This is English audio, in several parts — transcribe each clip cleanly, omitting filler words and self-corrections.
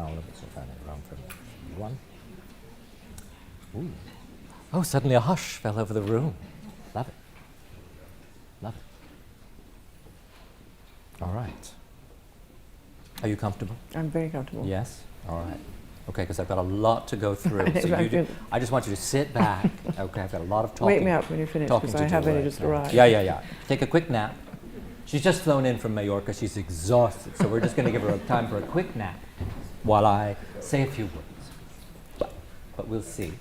found it, so found it around from one. Ooh. Oh, suddenly a hush fell over the room. Love it. Love it. All right. Are you comfortable? I'm very comfortable. Yes? All right. Okay, because I've got a lot to go through. I just want you to sit back. Okay, I've got a lot of talking. Wake me up when you finish, because I have only just arrived. Yeah. Take a quick nap. She's just flown in from Mallorca. She's exhausted, so we're just going to give her time for a quick nap while I say a few words. But we'll see.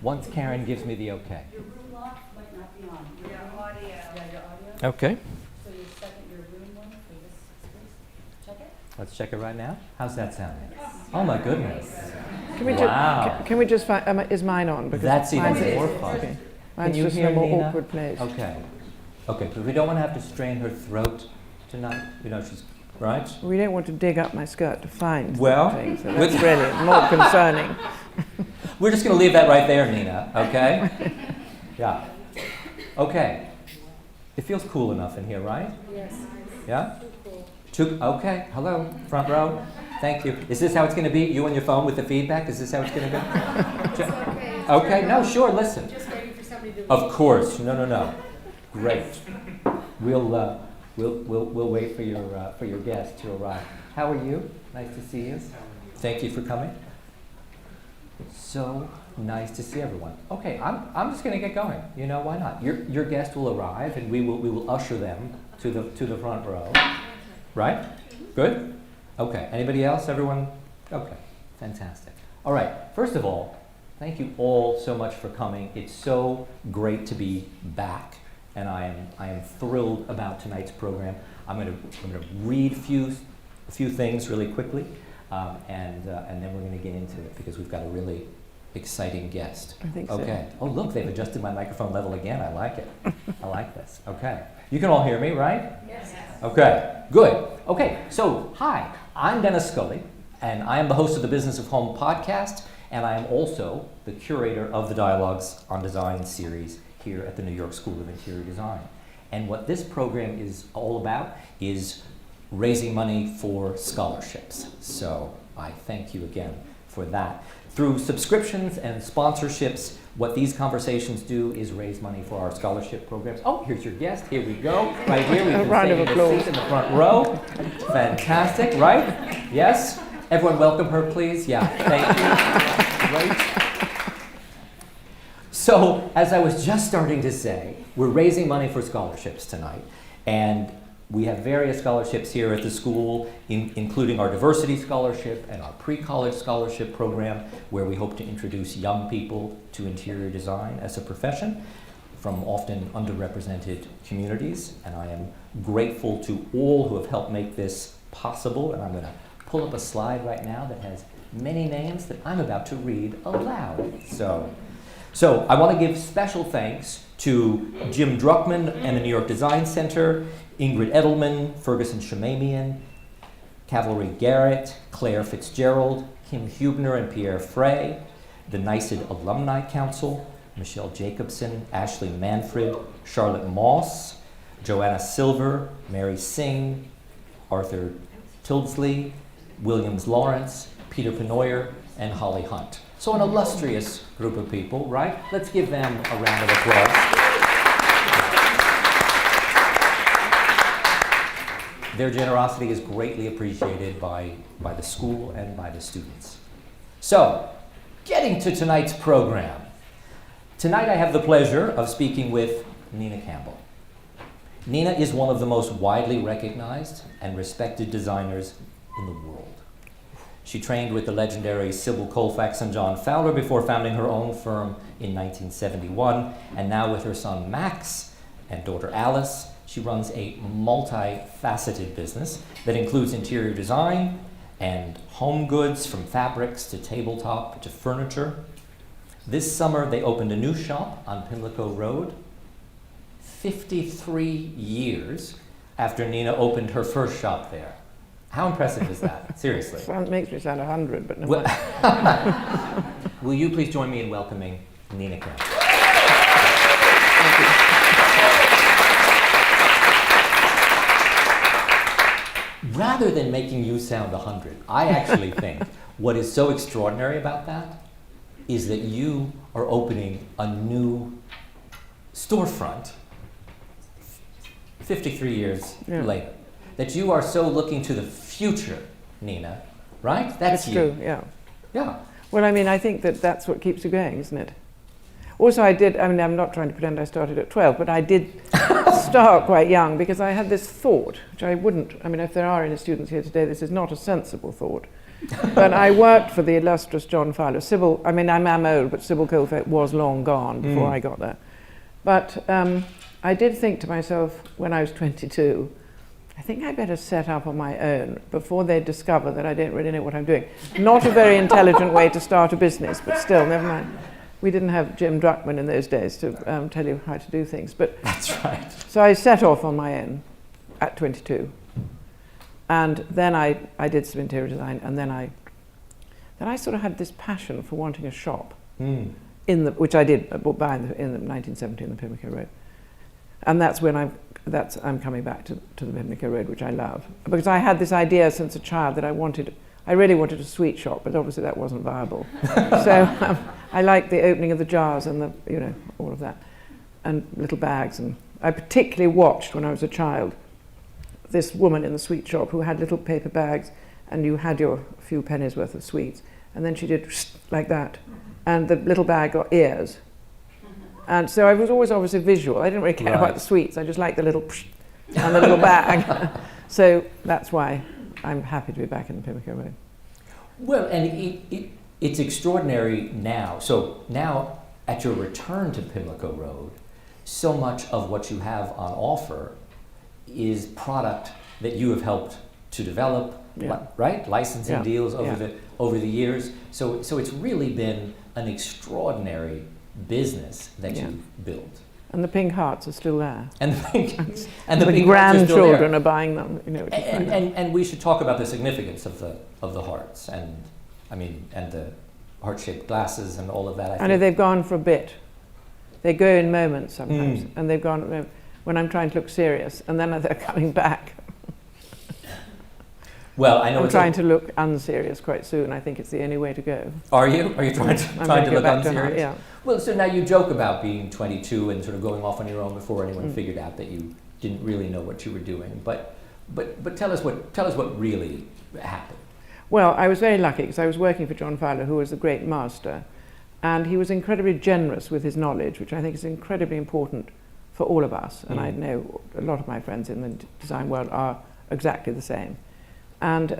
Once Karen gives me the okay. Your room lock might not be on. Your audio. Yeah, your audio. Okay. So you second your room one for this space. Check it. Let's check it right now. How's that sounding? Oh my goodness. Can we just find, is mine on? Because that's even more fun. Okay. Mine's you just hear in a more Nina? awkward place. Okay. Okay, because we don't want to have to strain her throat tonight. You know, she's, right? We don't want to dig up my skirt to find Well, things, so that's really more concerning. We're just going to leave that right there, Nina, okay? Yeah. Okay. It feels cool enough in here, right? Yes. Yeah? Okay, hello, front row. Thank you. Is this how it's going to be? You on your phone with the feedback? Is this how it's going to go? It's okay. Okay, no, sure, listen. Just waiting for somebody to Of course, no. Great. We'll wait for your guest to arrive. How are you? Nice to see you. Thank you for coming. So nice to see everyone. Okay, I'm just going to get going. You know, why not? Your guest will arrive, and we will usher them to the front row. Right? Good? Okay. Anybody else? Everyone? Okay. Fantastic. All right. First of all, thank you all so much for coming. It's so great to be back, and I am thrilled about tonight's program. I'm going to read a few things really quickly, and then we're going to get into it because we've got a really exciting guest. I think so. Okay. Oh, look, they've adjusted my microphone level again. I like it. I like this. Okay. You can all hear me, right? Yes. Okay, good. Okay, so hi, I'm Dennis Scully, and I am the host of the Business of Home podcast, and I am also the curator of the Dialogues on Design series here at the New York School of Interior Design. And what this program is all about is raising money for scholarships. So I thank you again for that. Through subscriptions and sponsorships, what these conversations do is raise money for our scholarship programs. Oh, here's your guest. Here we go. Right here. We've been saving a seat in the front row. Fantastic, right? Yes? Everyone welcome her, please. Yeah, thank you. Great. So, as I was just starting to say, we're raising money for scholarships tonight. And we have various scholarships here at the school, including our diversity scholarship and our pre-college scholarship program, where we hope to introduce young people to interior design as a profession from often underrepresented communities. And I am grateful to all who have helped make this possible. And I'm going to pull up a slide right now that has many names that I'm about to read aloud. So I want to give special thanks to Jim Druckman and the New York Design Center, Ingrid Edelman, Ferguson Shamamian, Cavalry Garrett, Claire Fitzgerald, Kim Hubner and Pierre Frey, the NYSED Alumni Council, Michelle Jacobson, Ashley Manfred, Charlotte Moss, Joanna Silver, Mary Singh, Arthur Tildesley, Williams Lawrence, Peter Penoyer, and Holly Hunt. So an illustrious group of people, right? Let's give them a round of applause. Their generosity is greatly appreciated by the school and by the students. So, getting to tonight's program. Tonight I have the pleasure of speaking with Nina Campbell. Nina is one of the most widely recognized and respected designers in the world. She trained with the legendary Sybil Colfax and John Fowler before founding her own firm in 1971, and now with her son Max and daughter Alice, she runs a multi-faceted business that includes interior design and home goods from fabrics to tabletop to furniture. This summer they opened a new shop on Pimlico Road, 53 years after Nina opened her first shop there. How impressive is that? Seriously. It makes me sound 100, but no matter. Will you please join me in welcoming Nina Campbell? Thank you. rather than making you sound 100, I actually think what is so extraordinary about that is that you are opening a new storefront 53 years later. That you are so looking to the future, Nina, right? That's you. True, yeah. Yeah. Well, I mean, I think that's what keeps you going, isn't it? Also, I'm not trying to pretend I started at 12, but I did start quite young because I had this thought, which if there are any students here today, this is not a sensible thought. But I worked for the illustrious John Fowler. I'm old, but Sybil Coleface was long gone before I got there. But I did think to myself when I was 22, I think I better set up on my own before they discover that I don't really know what I'm doing. Not a very intelligent way to start a business, but still, never mind. We didn't have Jim Druckmann in those days to tell you how to do things. But that's right. So I set off on my own at 22. And then I did some interior design, and then I sort of had this passion for wanting a shop, which I did in the 1970 in the Pimlico Road. And that's when I'm coming back to the Pimlico Road, which I love. Because I had this idea since a child that I really wanted a sweet shop, but obviously that wasn't viable. So I liked the opening of the jars and all of that, and little bags. And I particularly watched when I was a child this woman in the sweet shop who had little paper bags, and you had your few pennies worth of sweets, and then she did like that, and the little bag got ears. And so I was always obviously visual. I didn't really care about the sweets. I just liked the little and the little bag. So that's why I'm happy to be back in the Pimlico Road. Well, and it's extraordinary now. So now, at your return to Pimlico Road, so much of what you have on offer is product that you have helped to develop, right? Licensing deals over the years. So it's really been an extraordinary business that you've built. And the pink hearts are still there. And the pink grandchildren are buying them. And we should talk about the significance of the hearts and the heart-shaped glasses and all of that. I know they've gone for a bit. They go in moments sometimes, and they've gone when I'm trying to look serious, and then they're coming back. Well, I know I'm trying to look unserious quite soon. I think it's the only way to go. Are you? Are you trying to look unserious? Yeah. Well, so now you joke about being 22 and sort of going off on your own before anyone figured out that you didn't really know what you were doing. But tell us what really happened. Well, I was very lucky because I was working for John Fowler, who was a great master, and he was incredibly generous with his knowledge, which I think is incredibly important for all of us. And I know a lot of my friends in the design world are exactly the same. And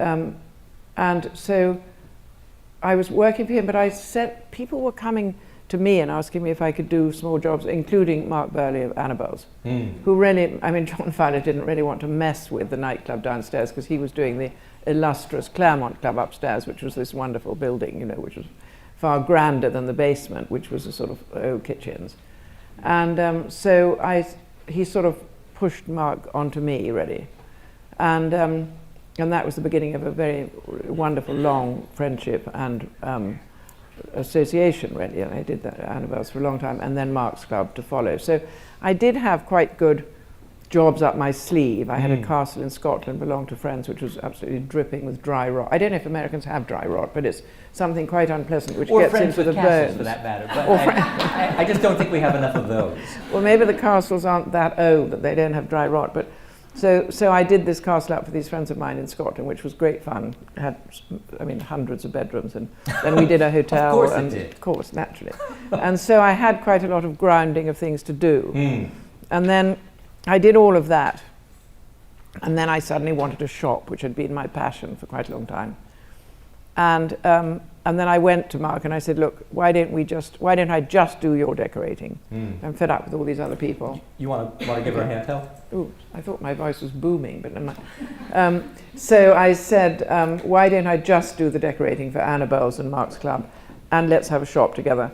so I was working for him, but I said people were coming to me and asking me if I could do small jobs, including Mark Burley of Annabelle's, who really, John Fowler didn't really want to mess with the nightclub downstairs because he was doing the illustrious Claremont Club upstairs, which was this wonderful building, which was far grander than the basement, which was a sort of old kitchens. And so he sort of pushed Mark onto me, really. And that was the beginning of a very wonderful, long friendship and association, really. And I did that at Annabelle's for a long time, and then Mark's Club to follow. So I did have quite good jobs up my sleeve. I had a castle in Scotland, belonged to friends, which was absolutely dripping with dry rot. I don't know if Americans have dry rot, but it's something quite unpleasant which gets into the bones. For that matter, but I just don't think we have enough of those. Well, maybe the castles aren't that old that they don't have dry rot, but so I did this castle up for these friends of mine in Scotland, which was great fun. It had, hundreds of bedrooms, and then we did a hotel. Of course and it did. Of course, naturally. And so I had quite a lot of grounding of things to do. And then I did all of that, and then I suddenly wanted a shop, which had been my passion for quite a long time. And then I went to Mark and I said, look, why don't I just do your decorating? I'm fed up with all these other people. You want to give her a hand help? Ooh, I thought my voice was booming, but never mind. So I said, why don't I just do the decorating for Annabelle's and Mark's Club, and let's have a shop together.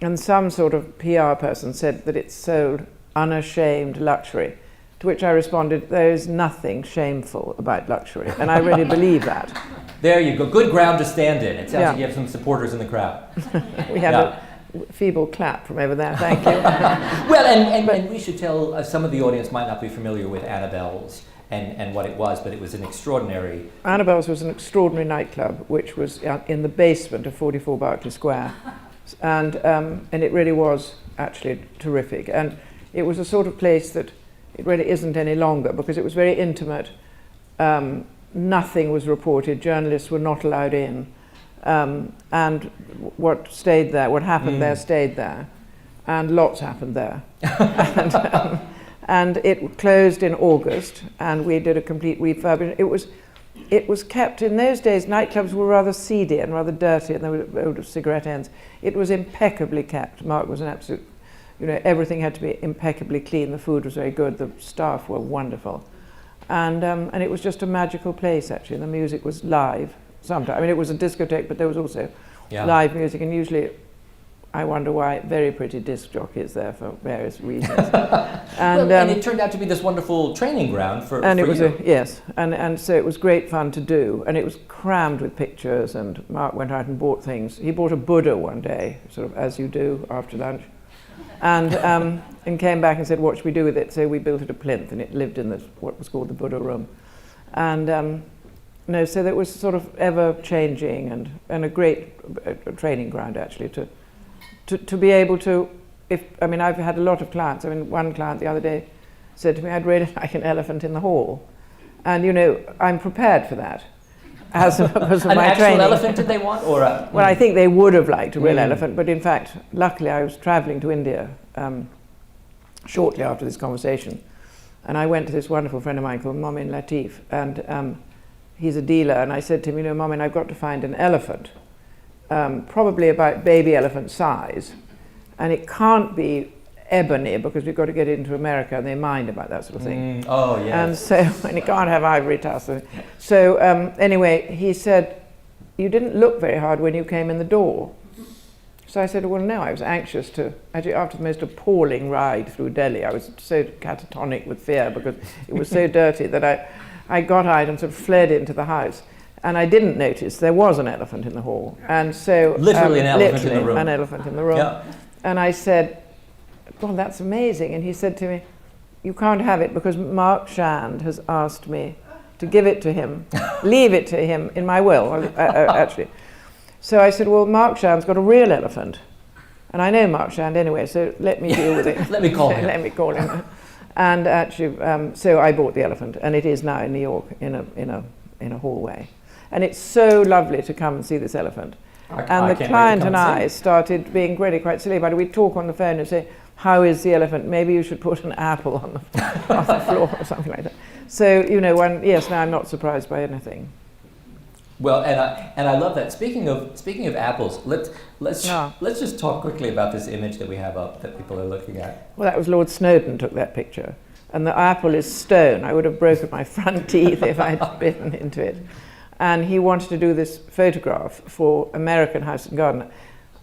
And some sort of PR person said that it sold unashamed luxury, to which I responded, there is nothing shameful about luxury, and I really believe that. There you go. Good ground to stand in. It sounds like you have some supporters in the crowd. We have a feeble clap from over there. Thank you. Well, and we should tell some of the audience might not be familiar with Annabelle's and what it was, but it was an extraordinary. Annabelle's was an extraordinary nightclub, which was in the basement of 44 Berkeley Square, and it really was actually terrific. And it was a sort of place that it really isn't any longer, because it was very intimate. Nothing was reported. Journalists were not allowed in, and what happened there stayed there, and lots happened there. And it closed in August, and we did a complete refurbishment. It was kept, in those days, nightclubs were rather seedy and rather dirty, and there were old cigarette ends. It was impeccably kept. Mark was an absolute, everything had to be impeccably clean. The food was very good. The staff were wonderful. And it was just a magical place, actually. The music was live sometimes. I mean, it was a discotheque, but there was also live music, and usually I wonder why very pretty disc jockeys there for various reasons. And it turned out to be this wonderful training ground for and it for was you. And so it was great fun to do, and it was crammed with pictures, and Mark went out and bought things. He bought a Buddha one day, sort of as you do after lunch, and came back and said, what should we do with it? So we built it a plinth, and it lived in what was called the Buddha room. And so that was sort of ever changing, and a great training ground, actually, to be able to, I've had a lot of clients. One client the other day said to me, I'd really like an elephant in the hall. And, I'm prepared for that because of an my actual training. elephant did they want, or a? Well, I think they would have liked a real elephant, but in fact, luckily I was traveling to India shortly after this conversation. And I went to this wonderful friend of mine called Momin Latif, and he's a dealer, and I said to him, Momin, I've got to find an elephant. Probably about baby elephant size, and it can't be ebony because we've got to get it into America and they mind about that sort of thing. Oh, yes. And it can't have ivory tusk. So anyway, he said, you didn't look very hard when you came in the door. So I said, well, no, I was anxious to, actually after the most appalling ride through Delhi, I was so catatonic with fear because it was so dirty that I got out and sort of fled into the house. And I didn't notice there was an elephant in the hall. And so literally an elephant in the room. An elephant in the room. Yeah. And I said, well, that's amazing. And he said to me, you can't have it because Mark Shand has asked me to give it to him, leave it to him in my will, actually. So I said, well, Mark Shand's got a real elephant. And I know Mark Shand anyway, so let me deal with it. Let me call him. Let me call him. And actually, so I bought the elephant, and it is now in New York in a hallway. And it's so lovely to come and see this elephant. And the client and I started being really quite silly about it. We'd talk on the phone and say, how is the elephant? Maybe you should put an apple on the floor or something like that. So, now I'm not surprised by anything. Well, and I love that. Speaking of apples, let's just talk quickly about this image that we have up that people are looking at. Well, that was Lord Snowdon took that picture. And the apple is stone. I would have broken my front teeth if I'd bitten into it. And he wanted to do this photograph for American House and Garden.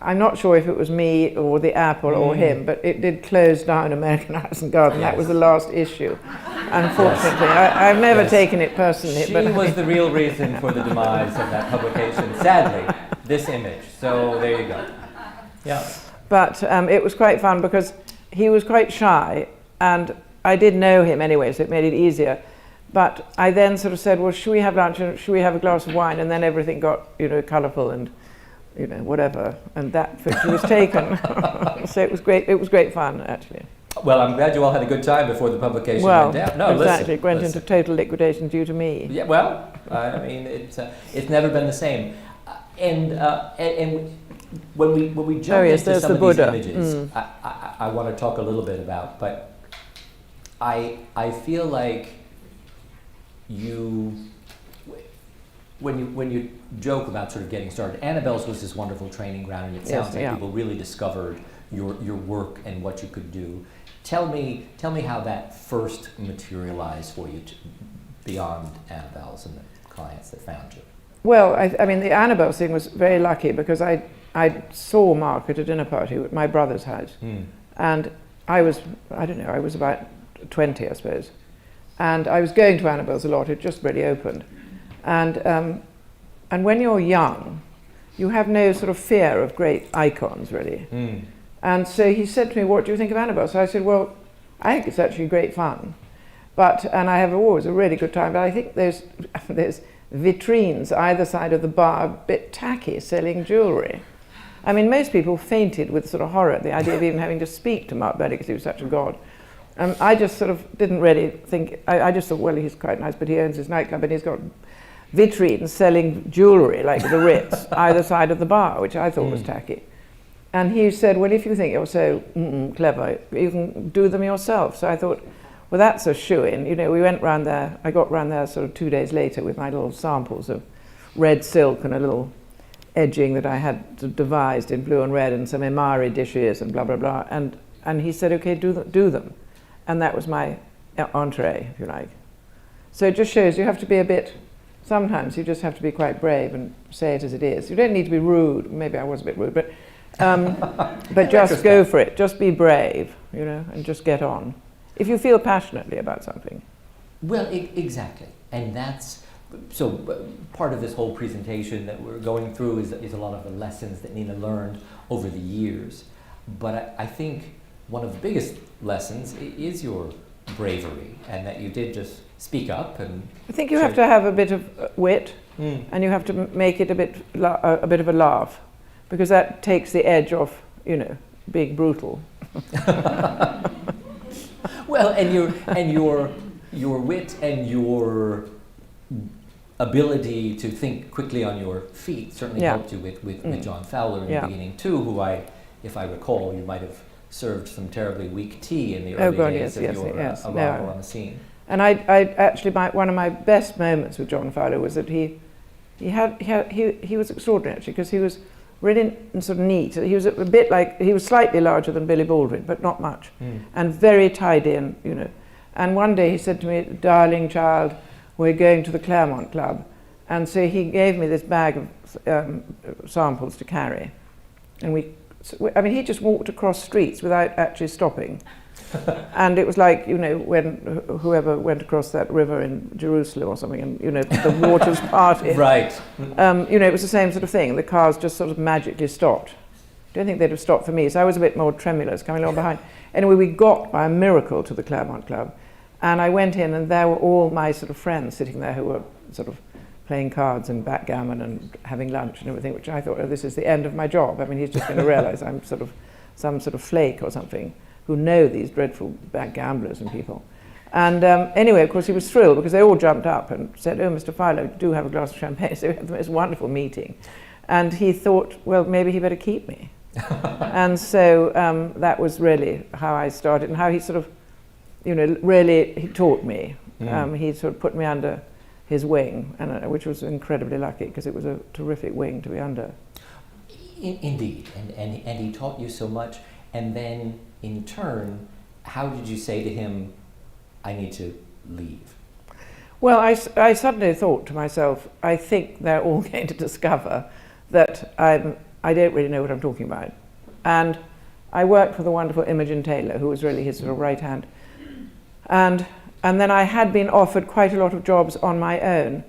I'm not sure if it was me or the apple or him, but it did close down American House and Garden. Yes. That was the last issue, unfortunately. I've never taken it personally. She was the real reason for the demise of that publication, sadly, this image. So there you go. Yeah. But it was quite fun because he was quite shy, and I did know him anyway, so it made it easier. But I then sort of said, well, should we have lunch and should we have a glass of wine? And then everything got, colourful and, whatever. And that picture was taken. So it was great. It was great fun, actually. Well, I'm glad you all had a good time before the publication went down. No, exactly. It went into total liquidation due to me. Yeah, well, it's never been the same. And when we jump into some of these images, I want to talk a little bit about, but I feel like when you joke about sort of getting started, Annabelle's was this wonderful training ground, and it sounds like people really discovered your work and what you could do. Tell me how that first materialized for you beyond Annabelle's and the clients that found you. Well, I mean, the Annabelle thing was very lucky because I saw Mark at a dinner party at my brother's house, and I was about 20, I suppose. And I was going to Annabelle's a lot. It just really opened. And when you're young, you have no sort of fear of great icons, really. And so he said to me, what do you think of Annabelle? So I said, well, I think it's actually great fun. And I have always a really good time. But I think those vitrines either side of the bar are a bit tacky, selling jewellery. I mean, most people fainted with sort of horror at the idea of even having to speak to Mark Burley because he was such a god. I just sort of didn't really think, I just thought, well, he's quite nice, but he owns his nightclub and he's got vitrines selling jewellery like the Ritz either side of the bar, which I thought was tacky. And he said, well, if you think you're so clever, you can do them yourself. So I thought, well, that's a shoo-in. You know, we went round there, I got round there sort of 2 days later with my little samples of red silk and a little edging that I had devised in blue and red and some emari dishes and blah, blah, blah. And he said, okay, do them. And that was my entree, if you like. So it just shows you have to be a bit, sometimes you just have to be quite brave and say it as it is. You don't need to be rude. Maybe I was a bit rude, but just go for it. Just be brave, you know, and just get on. If you feel passionately about something. Well, exactly. And that's, so part of this whole presentation that we're going through is a lot of the lessons that Nina learned over the years. But I think one of the biggest lessons is your bravery, and that you did just speak up. And I think you have to have a bit of wit, and you have to make it a bit of a laugh, because that takes the edge off, you know, being brutal. Well, and your wit and your ability to think quickly on your feet certainly helped you with John Fowler in the beginning too, who if I recall, you might have served some terribly weak tea in the early days of your arrival on the scene. And I actually, one of my best moments with John Fowler was that he was extraordinary, actually, because he was really sort of neat. He was a bit like, he was slightly larger than Billy Baldwin, but not much, and very tied in, you know. And one day he said to me, darling child, we're going to the Claremont Club. And so he gave me this bag of samples to carry. And he just walked across streets without actually stopping. And it was like, you know, when whoever went across that river in Jerusalem or something, and, you know, the waters parted. Right. You know, it was the same sort of thing. The cars just sort of magically stopped. I don't think they'd have stopped for me, so I was a bit more tremulous coming along behind. Anyway, we got by a miracle to the Claremont Club, and I went in, and there were all my sort of friends sitting there who were sort of playing cards and backgammon and having lunch and everything, which I thought, oh, this is the end of my job. I mean, he's just going to realise I'm sort of some sort of flake or something who know these dreadful backgamblers and people. And anyway, of course, he was thrilled because they all jumped up and said, oh, Mr. Fowler, do have a glass of champagne. So we had the most wonderful meeting. And he thought, well, maybe he better keep me. And so that was really how I started, and how he sort of, you know, really, he taught me. He sort of put me under his wing, and which was incredibly lucky, because it was a terrific wing to be under. Indeed, and he taught you so much. And then, in turn, how did you say to him, I need to leave? Well, I suddenly thought to myself, I think they're all going to discover that I don't really know what I'm talking about. And I worked with the wonderful Imogen Taylor, who was really his sort of right hand. And then I had been offered quite a lot of jobs on my own.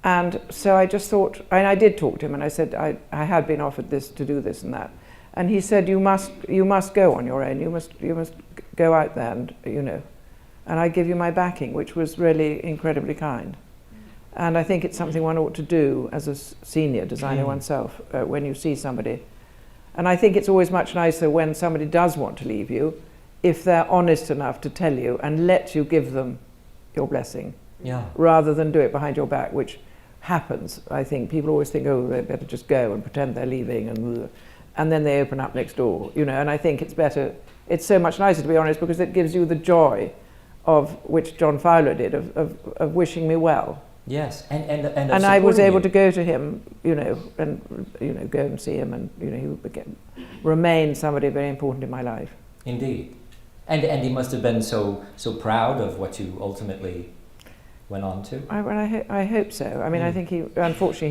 And so I just thought, and I did talk to him, and I said I had been offered this, to do this and that. And he said, you must go on your own. You must go out there, and, you know, and I give you my backing, which was really incredibly kind. And I think it's something one ought to do as a senior designer oneself when you see somebody. And I think it's always much nicer when somebody does want to leave you, if they're honest enough to tell you and let you give them your blessing, rather than do it behind your back, which happens. I think people always think, oh, they better just go and pretend they're leaving, and then they open up next door, you know. And I think it's better, it's so much nicer to be honest, because it gives you the joy of which John Fowler did, of wishing me well. Yes, and I was able to go to him, you know, and, you know, go and see him, and, you know, he would remain somebody very important in my life. Indeed, and he must have been so proud of what you ultimately went on to. I hope so. I mean, I think he, unfortunately,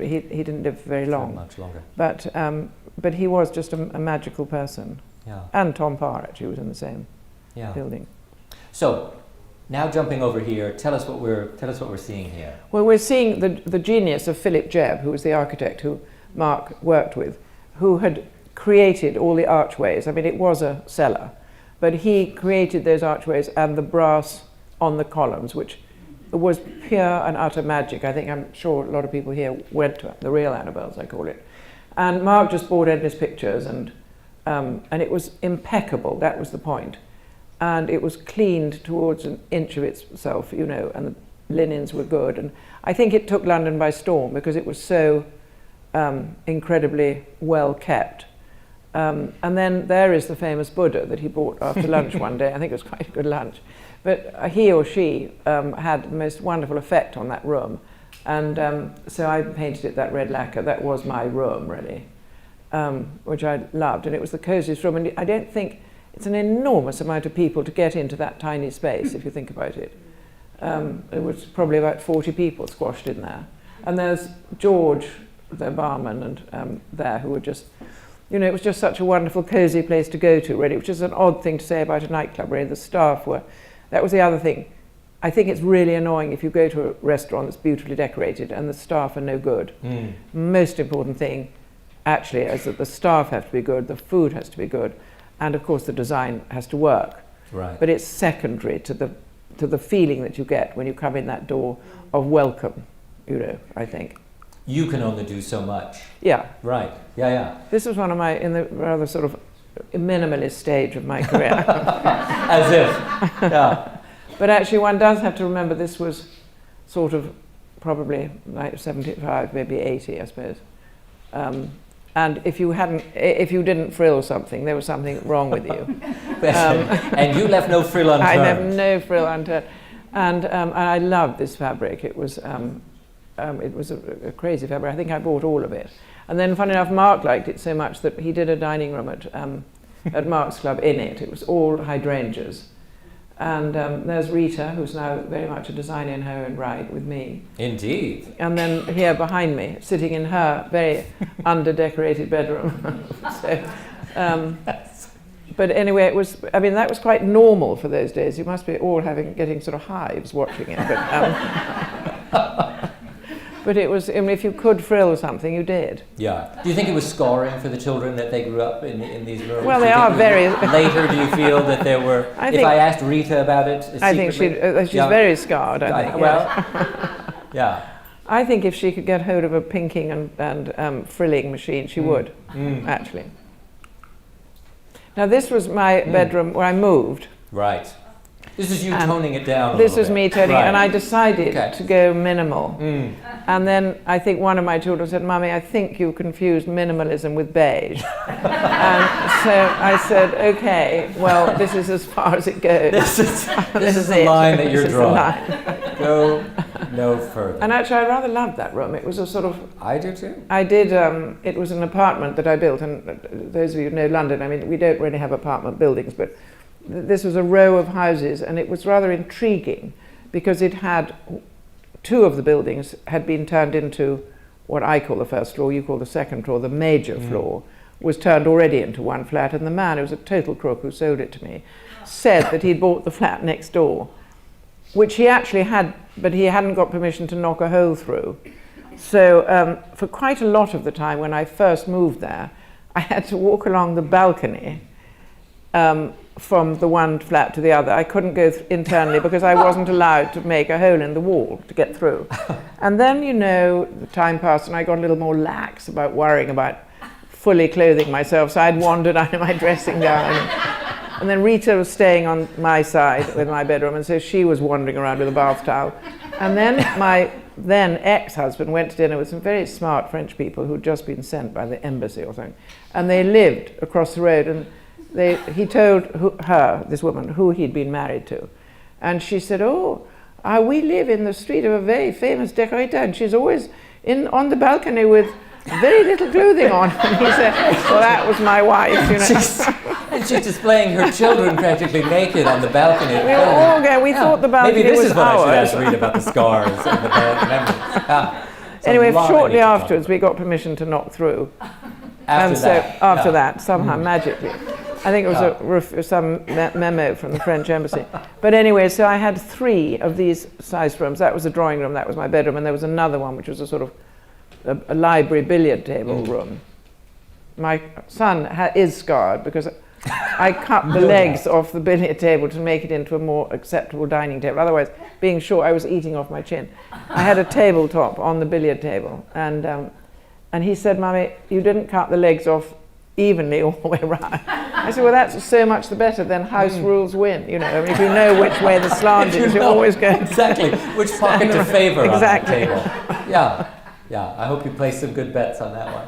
he didn't live very long. Much longer. But he was just a magical person. Yeah. And Tom Parr actually was in the same building. So, now jumping over here, tell us what we're seeing here. Well, we're seeing the genius of Philip Jebb, who was the architect who Mark worked with, who had created all the archways. I mean, it was a cellar, but he created those archways and the brass on the columns, which was pure and utter magic. I'm sure a lot of people here went to the real Annabelle's, I call it. And Mark just bought endless pictures, and it was impeccable. That was the point. And it was cleaned towards an inch of itself, and the linens were good. And I think it took London by storm because it was so incredibly well kept. And then there is the famous Buddha that he bought after lunch one day. I think it was quite a good lunch. But he or she had the most wonderful effect on that room. And so I painted it that red lacquer. That was my room, really, which I loved. And it was the coziest room. And I don't think it's an enormous amount of people to get into that tiny space, if you think about it. There was probably about 40 people squashed in there. And there's George, the barman, and there who were just, it was just such a wonderful, cozy place to go to, really, which is an odd thing to say about a nightclub, really. The staff were, that was the other thing. I think it's really annoying if you go to a restaurant that's beautifully decorated and the staff are no good. Most important thing, actually, is that the staff have to be good, the food has to be good, and of course the design has to work. Right. But it's secondary to the feeling that you get when you come in that door of welcome, I think. You can only do so much. Yeah. Right. Yeah. This was one of in the rather sort of minimalist stage of my career. As if. Yeah. But actually one does have to remember this was sort of probably like 75, maybe 80, I suppose. And if you didn't frill something, there was something wrong with you. And you left no frill unturned. I left no frill unturned. And I loved this fabric. It was a crazy fabric. I think I bought all of it. And then, funny enough, Mark liked it so much that he did a dining room at Mark's Club in it. It was all hydrangeas. And there's Rita, who's now very much a designer in her own right with me. Indeed. And then here behind me, sitting in her very under-decorated bedroom. But anyway, that was quite normal for those days. You must be all getting sort of hives watching it. But it was, if you could frill something, you did. Yeah. Do you think it was scarring for the children that they grew up in these rooms? Well, they are very... Later, do you feel that there were... If I asked Rita about it... I think she's very scarred, I think. Well, yeah. I think if she could get hold of a pinking and frilling machine, she would, actually. Now, this was my bedroom where I moved. Right. This is you toning it down. This was me toning it, and I decided Okay. to go minimal. And then I think one of my children said, "Mummy, I think you confused minimalism with beige." And so I said, "Okay, well, this is as far as it goes. This is the line that you're drawing. Go no further." And actually, I rather loved that room. It was a sort of... I do too. I did, it was an apartment that I built, and those of you who know London, we don't really have apartment buildings, but this was a row of houses, and it was rather intriguing because it had... Two of the buildings had been turned into what I call the first floor, you call the second floor, the major floor, was turned already into one flat, and the man, who was a total crook who sold it to me, said that he'd bought the flat next door, which he actually had, but he hadn't got permission to knock a hole through. So for quite a lot of the time when I first moved there, I had to walk along the balcony from the one flat to the other. I couldn't go internally because I wasn't allowed to make a hole in the wall to get through. And then, the time passed and I got a little more lax about worrying about fully clothing myself, so I'd wandered out of my dressing gown. And then Rita was staying on my side with my bedroom, and so she was wandering around with a bath towel. And then my then ex-husband went to dinner with some very smart French people who'd just been sent by the embassy or something, and they lived across the road, and he told her, this woman, who he'd been married to. And she said, we live in the street of a very famous decorator, and she's always on the balcony with very little clothing on. And he said, well, that was my wife, And she's displaying her children practically naked on the balcony. We thought the balcony was ours. Maybe this is what I should ask Rita about the scars and the bad memories. Anyway, shortly afterwards, we got permission to knock through. After that, somehow, magically. I think it was some memo from the French embassy. But anyway, so I had 3 of these sized rooms. That was the drawing room, that was my bedroom, and there was another one which was a sort of a library billiard table room. My son is scarred because I cut the Really? legs off the billiard table to make it into a more acceptable dining table. Otherwise, being short, I was eating off my chin. I had a tabletop on the billiard table, and he said, "Mummy, you didn't cut the legs off evenly all the way around." I said, "Well, that's so much the better. Then house rules win. You know, I mean, if you know which way the slant is, you're always going exactly which pocket to favor Exactly. on the table. Yeah. I hope you placed some good bets on that one.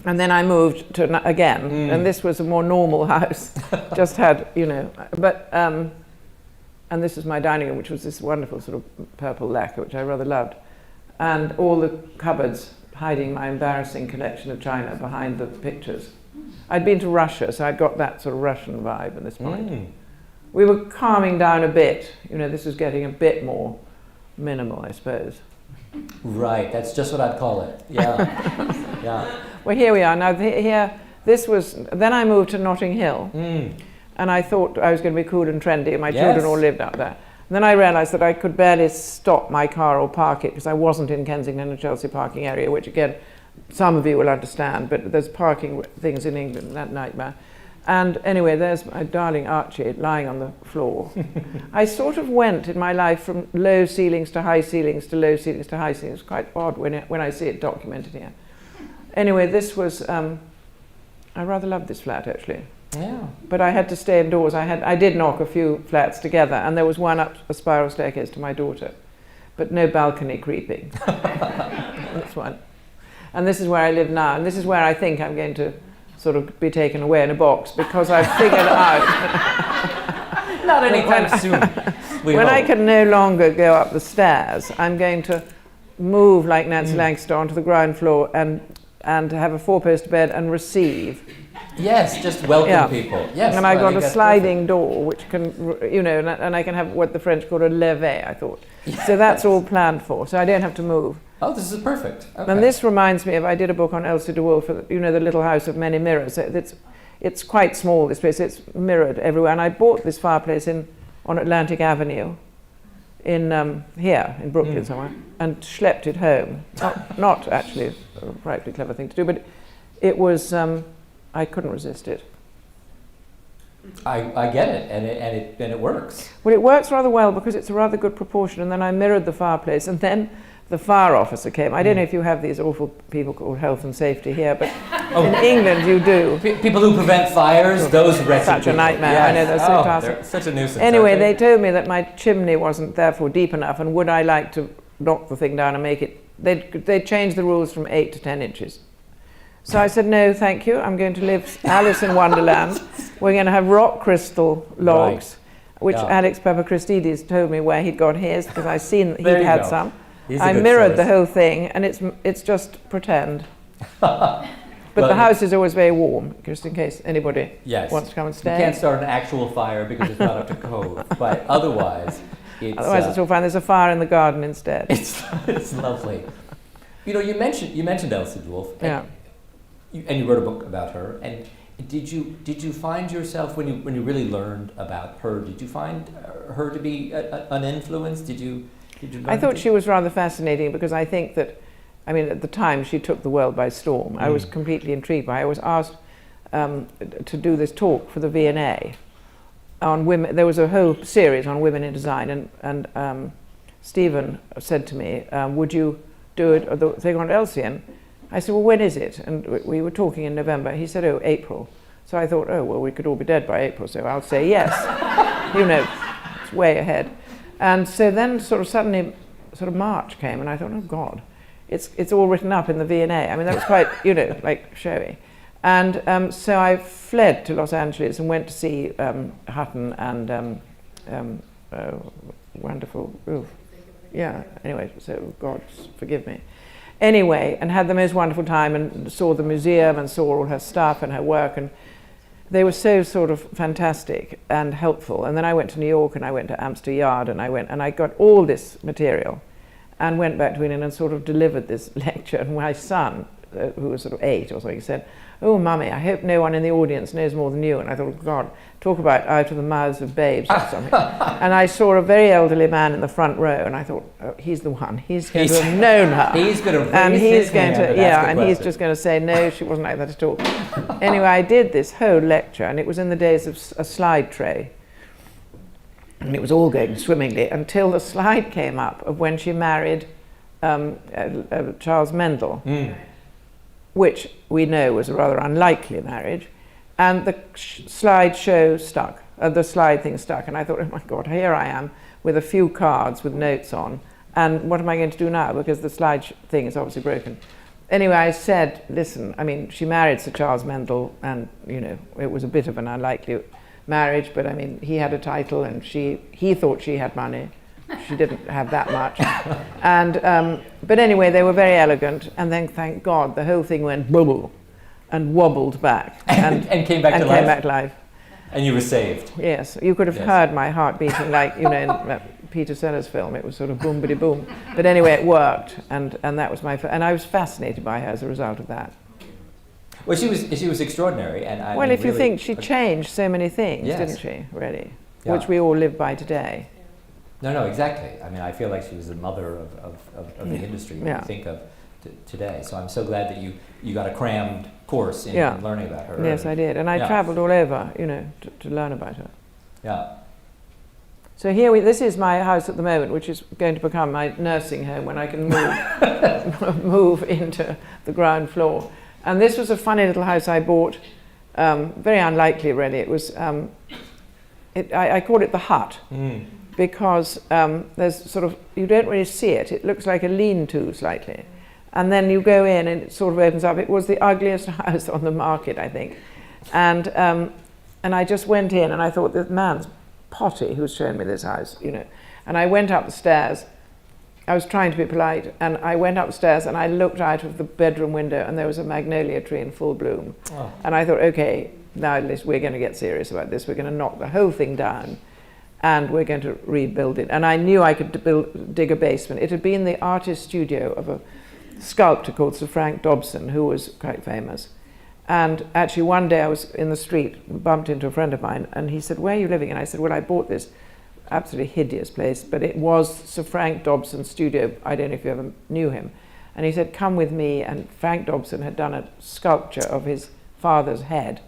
And then I moved to again, and this was a more normal house. Just had, you know, but and this is my dining room, which was this wonderful sort of purple lacquer, which I rather loved, and all the cupboards hiding my embarrassing collection of china behind the pictures. I'd been to Russia, so I'd got that sort of Russian vibe at this point. We were calming down a bit. You know, this was getting a bit more minimal, I suppose. Right, that's just what I'd call it. Yeah, yeah. Well, here we are. Now, then I moved to Notting Hill, and I thought I was going to be cool and trendy, and my children all lived out there. And then I realised that I could barely stop my car or park it because I wasn't in Kensington and Chelsea parking area, which again, some of you will understand, but there's parking things in England, that nightmare. And anyway, there's my darling Archie lying on the floor. I sort of went in my life from low ceilings to high ceilings to low ceilings to high ceilings. It's quite odd when I see it documented here. Anyway, this was, I rather loved this flat actually. Yeah. But I had to stay indoors. I did knock a few flats together, and there was one up a spiral staircase to my daughter, but no balcony creeping. That's one. And this is where I live now, and this is where I think I'm going to sort of be taken away in a box, because I've figured out Not anytime soon. when I can no longer go up the stairs, I'm going to move like Nancy Lancaster onto the ground floor and have a four-post bed and receive. Yes, just welcome people. Yes, and I well, got think a that's sliding door, which can, you know, and I can have what the French call a lever, I thought. So that's all planned for, so I don't have to move. Oh, this is perfect. Okay. And this reminds me of, I did a book on Elsie de Wolfe, you know, The Little House of Many Mirrors. It's quite small, this place. It's mirrored everywhere. And I bought this fireplace on Atlantic Avenue here in Brooklyn somewhere, and schlepped it home. Not actually a frightfully clever thing to do, but it was, I couldn't resist it. I get it, and it works. Well, it works rather well because it's a rather good proportion, and then I mirrored the fireplace, and then the fire officer came. I don't know if you have these awful people called health and safety here, but in England you do. People who prevent fires, those wretched Such a people. nightmare. Yes. I know, they're so tasked. They're such a nuisance. Anyway, aren't they told me that my chimney wasn't therefore deep enough, and would I like to knock the thing down and make it. They'd changed the rules from 8 to 10 inches. So I said, no, thank you. I'm going to live Alice in Wonderland. We're going to have rock crystal logs, which Alex Papachristides told me where he'd got his, because I'd seen that he'd had some. I mirrored the whole thing, and it's just pretend. But the house is always very warm, just in case anybody wants to come and stay. You can't start an actual fire because it's not up to code, but otherwise it's all fine. There's a fire in the garden instead. It's lovely. You know, you mentioned Elsie de Wolfe. Yeah. And you wrote a book about her. And did you find yourself, when you really learned about her, did you find her to be an influence? Did you I thought she was rather fascinating, because I think that, I mean, at the time she took the world by storm. I was completely intrigued by her. I was asked to do this talk for the V&A on women. There was a whole series on women in design, and Stephen said to me, would you do the thing on Elsie? And I said, well, when is it? And we were talking in November. He said, oh, April. So I thought, oh, well, we could all be dead by April, so I'll say yes. You know, it's way ahead. And so then suddenly March came, and I thought, oh God, it's all written up in the V&A. I mean, that was quite, you know, like showy. And so I fled to Los Angeles and went to see Hutton and wonderful, yeah, anyway, so God forgive me. Anyway, and had the most wonderful time, and saw the museum and saw all her stuff and her work, and they were so sort of fantastic and helpful. And then I went to New York, and I went to Amsterdam Yard, and I got all this material and went back to England and sort of delivered this lecture. And my son who was sort of 8 or something, said, "Oh, Mummy, I hope no one in the audience knows more than you." And I thought, oh, God, talk about out of the mouths of babes or something. And I saw a very elderly man in the front row, and I thought, oh, he's the one. He's going to have known her. He's going to and raise he's his going hand to, and yeah, ask a and he's question. just going to say, no, she wasn't like that at all. Anyway, I did this whole lecture, and it was in the days of a slide tray. And it was all going swimmingly until the slide came up of when she married Charles Mendel, which we know was a rather unlikely marriage. And the slide thing stuck. And I thought, oh my God, here I am with a few cards with notes on. And what am I going to do now? Because the slide thing is obviously broken. Anyway, I said, listen, I mean, she married Sir Charles Mendel, and, you know, it was a bit of an unlikely marriage, but I mean, he had a title and he thought she had money. She didn't have that much. And, but anyway, they were very elegant, and then, thank God, the whole thing went bubble and wobbled back. And came back to life? Came back to life. And you were saved? Yes. You could have heard my heart beating like, you know, in Peter Sellers' film. It was sort of boom-biddy-boom. But anyway, it worked, and that was and I was fascinated by her as a result of that. Well, she was extraordinary, and I well, mean, if you really, think she changed so many things, yes. didn't she? Really, Yeah. which we all live by today. No, exactly. I mean, I feel like she was the mother of the industry when you think of today. So I'm so glad that you got a crammed course in learning about her. Yes, I did, and I travelled all over, you know, to learn about her. Yeah. So here this is my house at the moment, which is going to become my nursing home when I can move into the ground floor. And this was a funny little house I bought, very unlikely really. It was, I call it the hut, because there's sort of, you don't really see it. It looks like a lean-to slightly. And then you go in and it sort of opens up. It was the ugliest house on the market, I think. And I just went in and I thought, this man's potty who's shown me this house, you know. And I went up the stairs. I was trying to be polite, and I went upstairs and I looked out of the bedroom window, and there was a magnolia tree in full bloom. Oh. And I thought, okay, now at least we're going to get serious about this. We're going to knock the whole thing down, and we're going to rebuild it. And I knew I could dig a basement. It had been the artist studio of a sculptor called Sir Frank Dobson, who was quite famous. And actually one day I was in the street, bumped into a friend of mine, and he said, "Where are you living?" And I said, "Well, I bought this absolutely hideous place, but it was Sir Frank Dobson's studio. I don't know if you ever knew him." And he said, "Come with me." And Frank Dobson had done a sculpture of his father's head.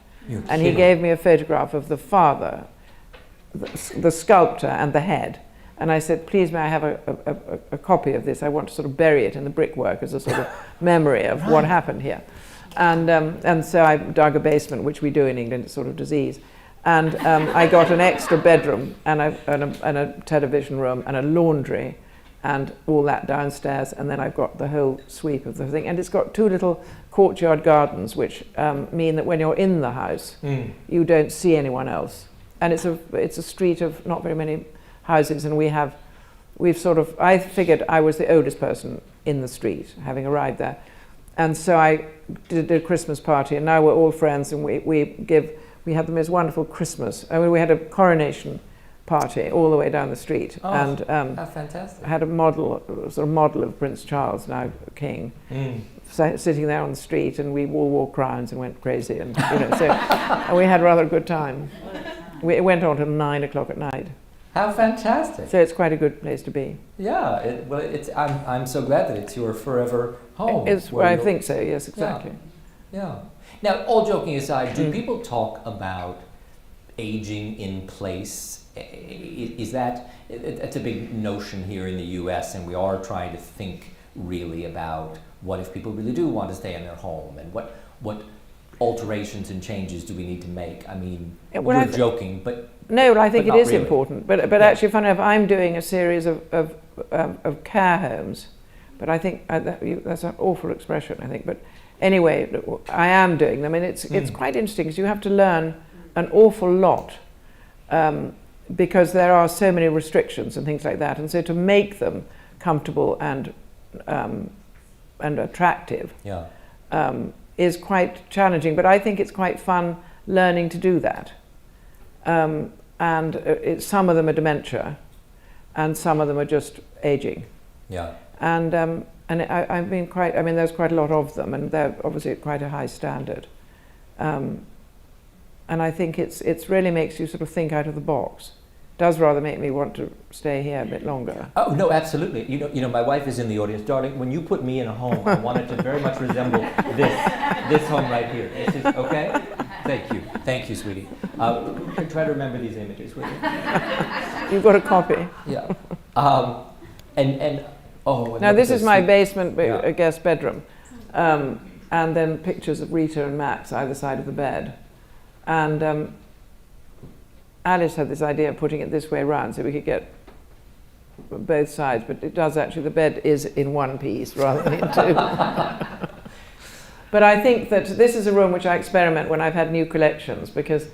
And he gave me a photograph of the father, the sculptor, and the head. And I said, "Please, may I have a copy of this? I want to sort of bury it in the brickwork as a sort of memory of what happened here." And so I dug a basement, which we do in England. It's sort of disease. And I got an extra bedroom and a television room and a laundry and all that downstairs. And then I've got the whole sweep of the thing. And it's got 2 little courtyard gardens, which mean that when you're in the house, you don't see anyone else. And it's a street of not very many houses, and I figured I was the oldest person in the street, having arrived there. And so I did a Christmas party, and now we're all friends, and we had the most wonderful Christmas. I mean, we had a coronation party all the way down the street. Oh, and that's fantastic. I had a sort of model of Prince Charles, now king, sitting there on the street, and we all wore crowns and went crazy, and you know, so and we had rather a good time. It went on till 9 o'clock at night. How fantastic! So it's quite a good place to be. Yeah, I'm so glad that it's your forever home. I think so. Yes, exactly. Yeah. Now, all joking aside, do people talk about aging in place? Is that it's a big notion here in the U.S., and we are trying to think really about what if people really do want to stay in their home, and what alterations and changes do we need to make? I mean, you're joking, but no, I think it is really important. But actually, funny enough, I'm doing a series of care homes. But I think that's an awful expression, I think. But anyway, I am doing them, and it's quite interesting because you have to learn an awful lot because there are so many restrictions and things like that. And so to make them comfortable and attractive is quite challenging. But I think it's quite fun learning to do that. Some of them are dementia, and some of them are just aging. Yeah. And And I've been quite, I mean, there's quite a lot of them, and they're obviously at quite a high standard. And I think it's really makes you sort of think out of the box. Does rather make me want to stay here a bit longer. Oh no, absolutely. You know, my wife is in the audience, darling. When you put me in a home, I want it to very much resemble this home right here. This is okay. Thank you, sweetie. Try to remember these images, will you? You've got a copy. Yeah. Now this is my basement, Yeah. guest bedroom, and then pictures of Rita and Max either side of the bed, and Alice had this idea of putting it this way around so we could get both sides, but it does actually, the bed is in one piece rather than in two. But I think that this is a room which I experiment when I've had new collections, because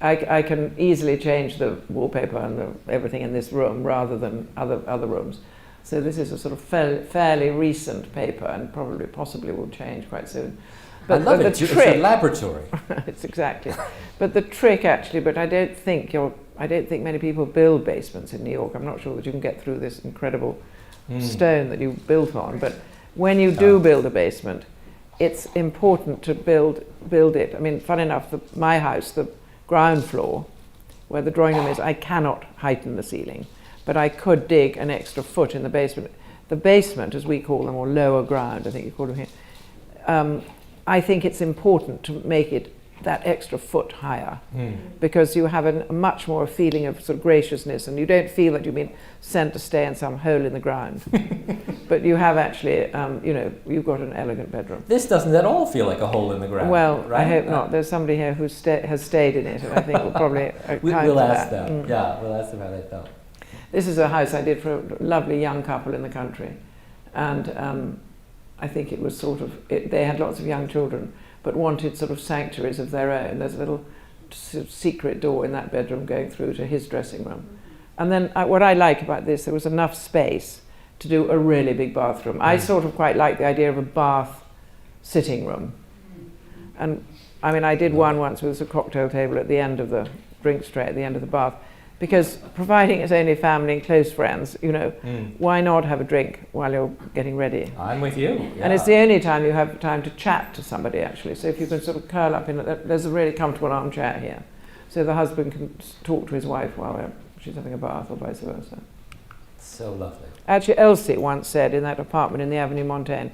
I can easily change the wallpaper and everything in this room rather than other rooms. So this is a sort of fairly recent paper, and possibly will change quite soon. But I love it. It's a laboratory. It's exactly. But the trick, actually, but I don't think many people build basements in New York. I'm not sure that you can get through this incredible stone that you built on. But when you do build a basement, it's important to build it. I mean, fun enough, my house, the ground floor, where the drawing room is, I cannot heighten the ceiling, but I could dig an extra foot in the basement. The basement, as we call them, or lower ground, I think you call them here. I think it's important to make it that extra foot higher, because you have a much more feeling of sort of graciousness, and you don't feel that you've been sent to stay in some hole in the ground. But you have actually, you've got an elegant bedroom. This doesn't at all feel like a hole in the ground. Well, right? I hope not. There's somebody here who has stayed in it, and I think we'll probably we'll ask them. Yeah, we'll ask them how they felt. This is a house I did for a lovely young couple in the country, and I think it was sort of, they had lots of young children, but wanted sort of sanctuaries of their own. There's a little sort of secret door in that bedroom going through to his dressing room. And then what I like about this, there was enough space to do a really big bathroom. I sort of quite like the idea of a bath sitting room. And I mean, I did one once with a cocktail table at the end of the drink tray at the end of the bath, because providing it's only family and close friends, why not have a drink while you're getting ready? I'm with you. Yeah. And it's the only time you have time to chat to somebody, actually. So if you can sort of curl up there's a really comfortable armchair here. So the husband can talk to his wife while she's having a bath, or vice versa. So lovely. Actually, Elsie once said in that apartment in the Avenue Montaigne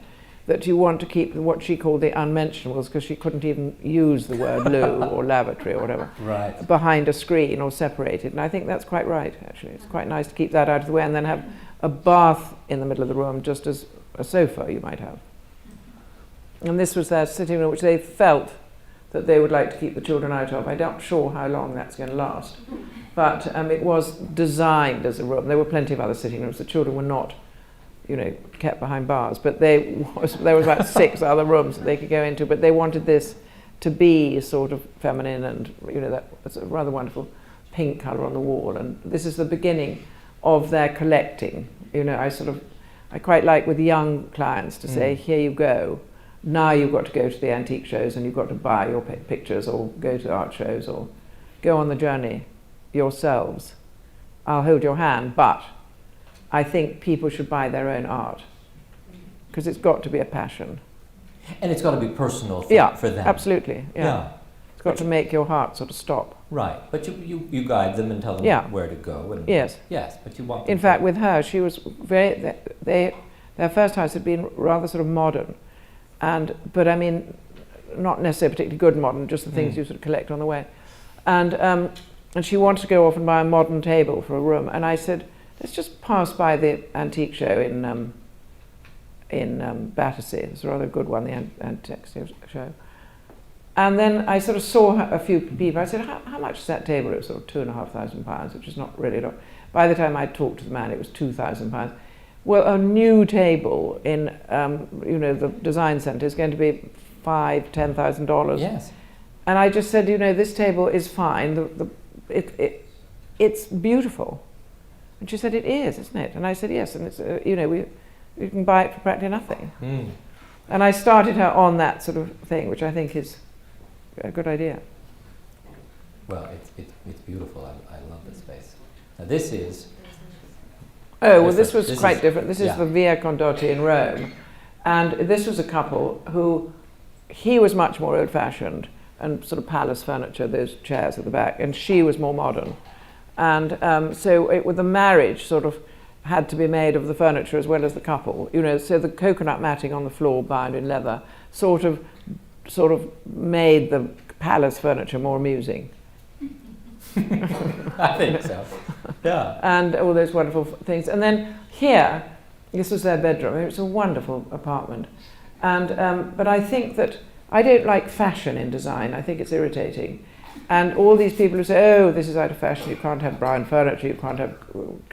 that you want to keep what she called the unmentionables, because she couldn't even use the word loo or lavatory or whatever, right, behind a screen or separated. And I think that's quite right, actually. It's quite nice to keep that out of the way, and then have a bath in the middle of the room, just as a sofa you might have. And this was their sitting room, which they felt that they would like to keep the children out of. I'm not sure how long that's going to last. But it was designed as a room. There were plenty of other sitting rooms. The children were not, kept behind bars. But there was about 6 other rooms that they could go into. But they wanted this to be sort of feminine, and that's a rather wonderful pink colour on the wall. And this is the beginning of their collecting. I quite like with young clients to say, here you go. Now you've got to go to the antique shows, and you've got to buy your pictures, or go to art shows, or go on the journey yourselves. I'll hold your hand, but I think people should buy their own art, because it's got to be a passion. And it's got to be personal for them. Absolutely. Yeah. It's got to make your heart sort of stop. Right, but you guide them and tell them where to go. And yes. Yes, but you want them. In fact, with her, she was their first house had been rather sort of modern, but I mean, not necessarily particularly good modern, just the things you sort of collect on the way. And she wanted to go off and buy a modern table for a room, and I said, let's just pass by the antique show in Battersea. It's a rather good one, the antique show. And then I sort of saw a few people. I said, how much is that table? It was sort of £2,500, which is not really a lot. By the time I talked to the man, it was £2,000. Well, a new table in the design centre is going to be $5,000–10,000. Yes. And I just said, this table is fine. It's beautiful. And she said, it is, isn't it? And I said, yes. And it's we can buy it for practically nothing. And I started her on that sort of thing, which I think is a good idea. Well, it's beautiful. I love this space. Now this is. Oh, well, this was quite different. This is the Via Condotti in Rome, And this was a couple who, he was much more old-fashioned and sort of palace furniture, those chairs at the back, and she was more modern. And so the marriage sort of had to be made of the furniture as well as the couple, you know. So the coconut matting on the floor, bound in leather, sort of made the palace furniture more amusing. I think so. Yeah. And all those wonderful things. And then here, this was their bedroom. It was a wonderful apartment. And but I think that I don't like fashion in design. I think it's irritating. And all these people who say, oh, this is out of fashion, you can't have brown furniture, you can't have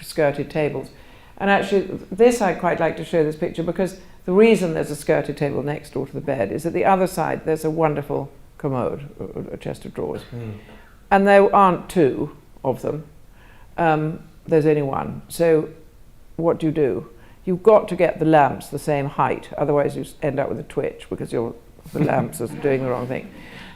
skirted tables. And actually, this I'd quite like to show this picture, because the reason there's a skirted table next door to the bed is at the other side there's a wonderful commode, a chest of drawers. And there aren't two of them. There's only one. So what do? You've got to get the lamps the same height, otherwise you end up with a twitch because the lamps are doing the wrong thing.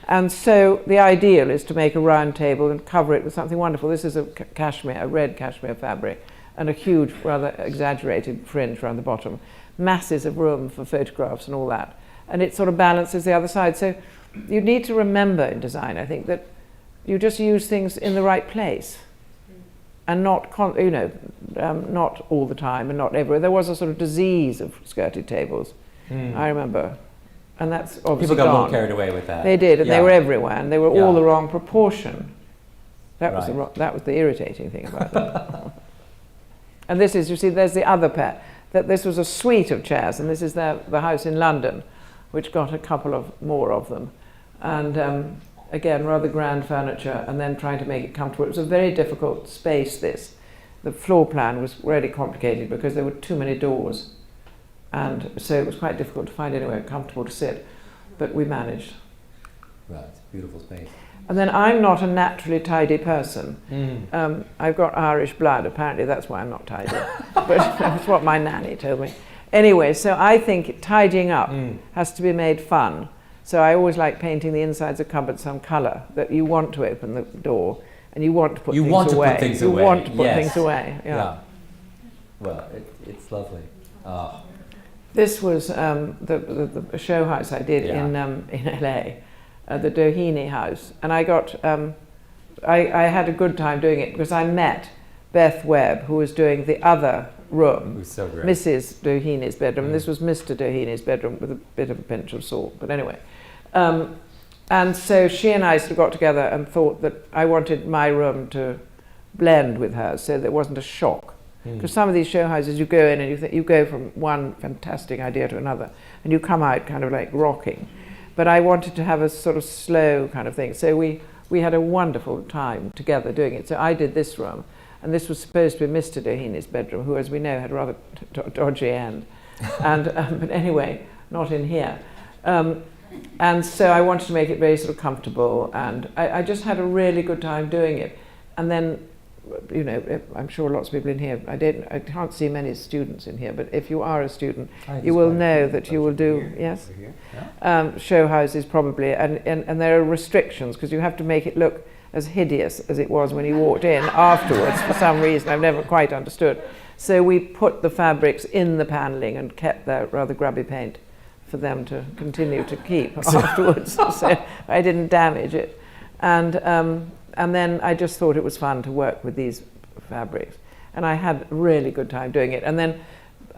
And so the ideal is to make a round table and cover it with something wonderful. This is a red cashmere fabric, and a huge, rather exaggerated fringe around the bottom. Masses of room for photographs and all that. And it sort of balances the other side. So you need to remember in design, I think, that you just use things in the right place. And not, not all the time and not everywhere. There was a sort of disease of skirted tables, I remember. And that's obviously people got gone. a little carried away with that. They did, and they were everywhere, and they were all Yeah. the wrong proportion. That was Right. that was the irritating thing about them. And this is, you see, there's the other pair. That this was a suite of chairs, and this is the house in London, which got a couple of more of them. And again, rather grand furniture, and then trying to make it comfortable. It was a very difficult space, this. The floor plan was really complicated because there were too many doors. And so it was quite difficult to find anywhere comfortable to sit, but we managed. Right, it's a beautiful space. And then I'm not a naturally tidy person. I've got Irish blood, apparently that's why I'm not tidy. But that's what my nanny told me. Anyway, so I think tidying up has to be made fun. So I always like painting the insides of cupboards some colour, that you want to open the door and you want to put things away. You want to put things away. You want to put Yes. things away, yeah. Well, it's lovely. This was the show house I did in LA, the Doheny house, and I got I had a good time doing it because I met Beth Webb, who was doing the other room, It was so great. Mrs. Doheny's bedroom. This was Mr. Doheny's bedroom with a bit of a pinch of salt, but anyway. And so she and I sort of got together and thought that I wanted my room to blend with hers, so there wasn't a shock. Because some of these show houses, you go in and you go from one fantastic idea to another, and you come out kind of like rocking. But I wanted to have a sort of slow kind of thing. So we had a wonderful time together doing it. So I did this room, and this was supposed to be Mr. Doheny's bedroom, who, as we know, had a rather dodgy end. And but anyway, not in here. And so I wanted to make it very sort of comfortable, and I just had a really good time doing it. And then, you know, I'm sure lots of people in here, I can't see many students in here, but if you are a student, you will know that you will do, yes, show houses probably, and there are restrictions because you have to make it look as hideous as it was when you walked in afterwards for some reason I've never quite understood. So we put the fabrics in the panelling and kept their rather grubby paint for them to continue to keep afterwards, so I didn't damage it. And then I just thought it was fun to work with these fabrics. And I had a really good time doing it. And then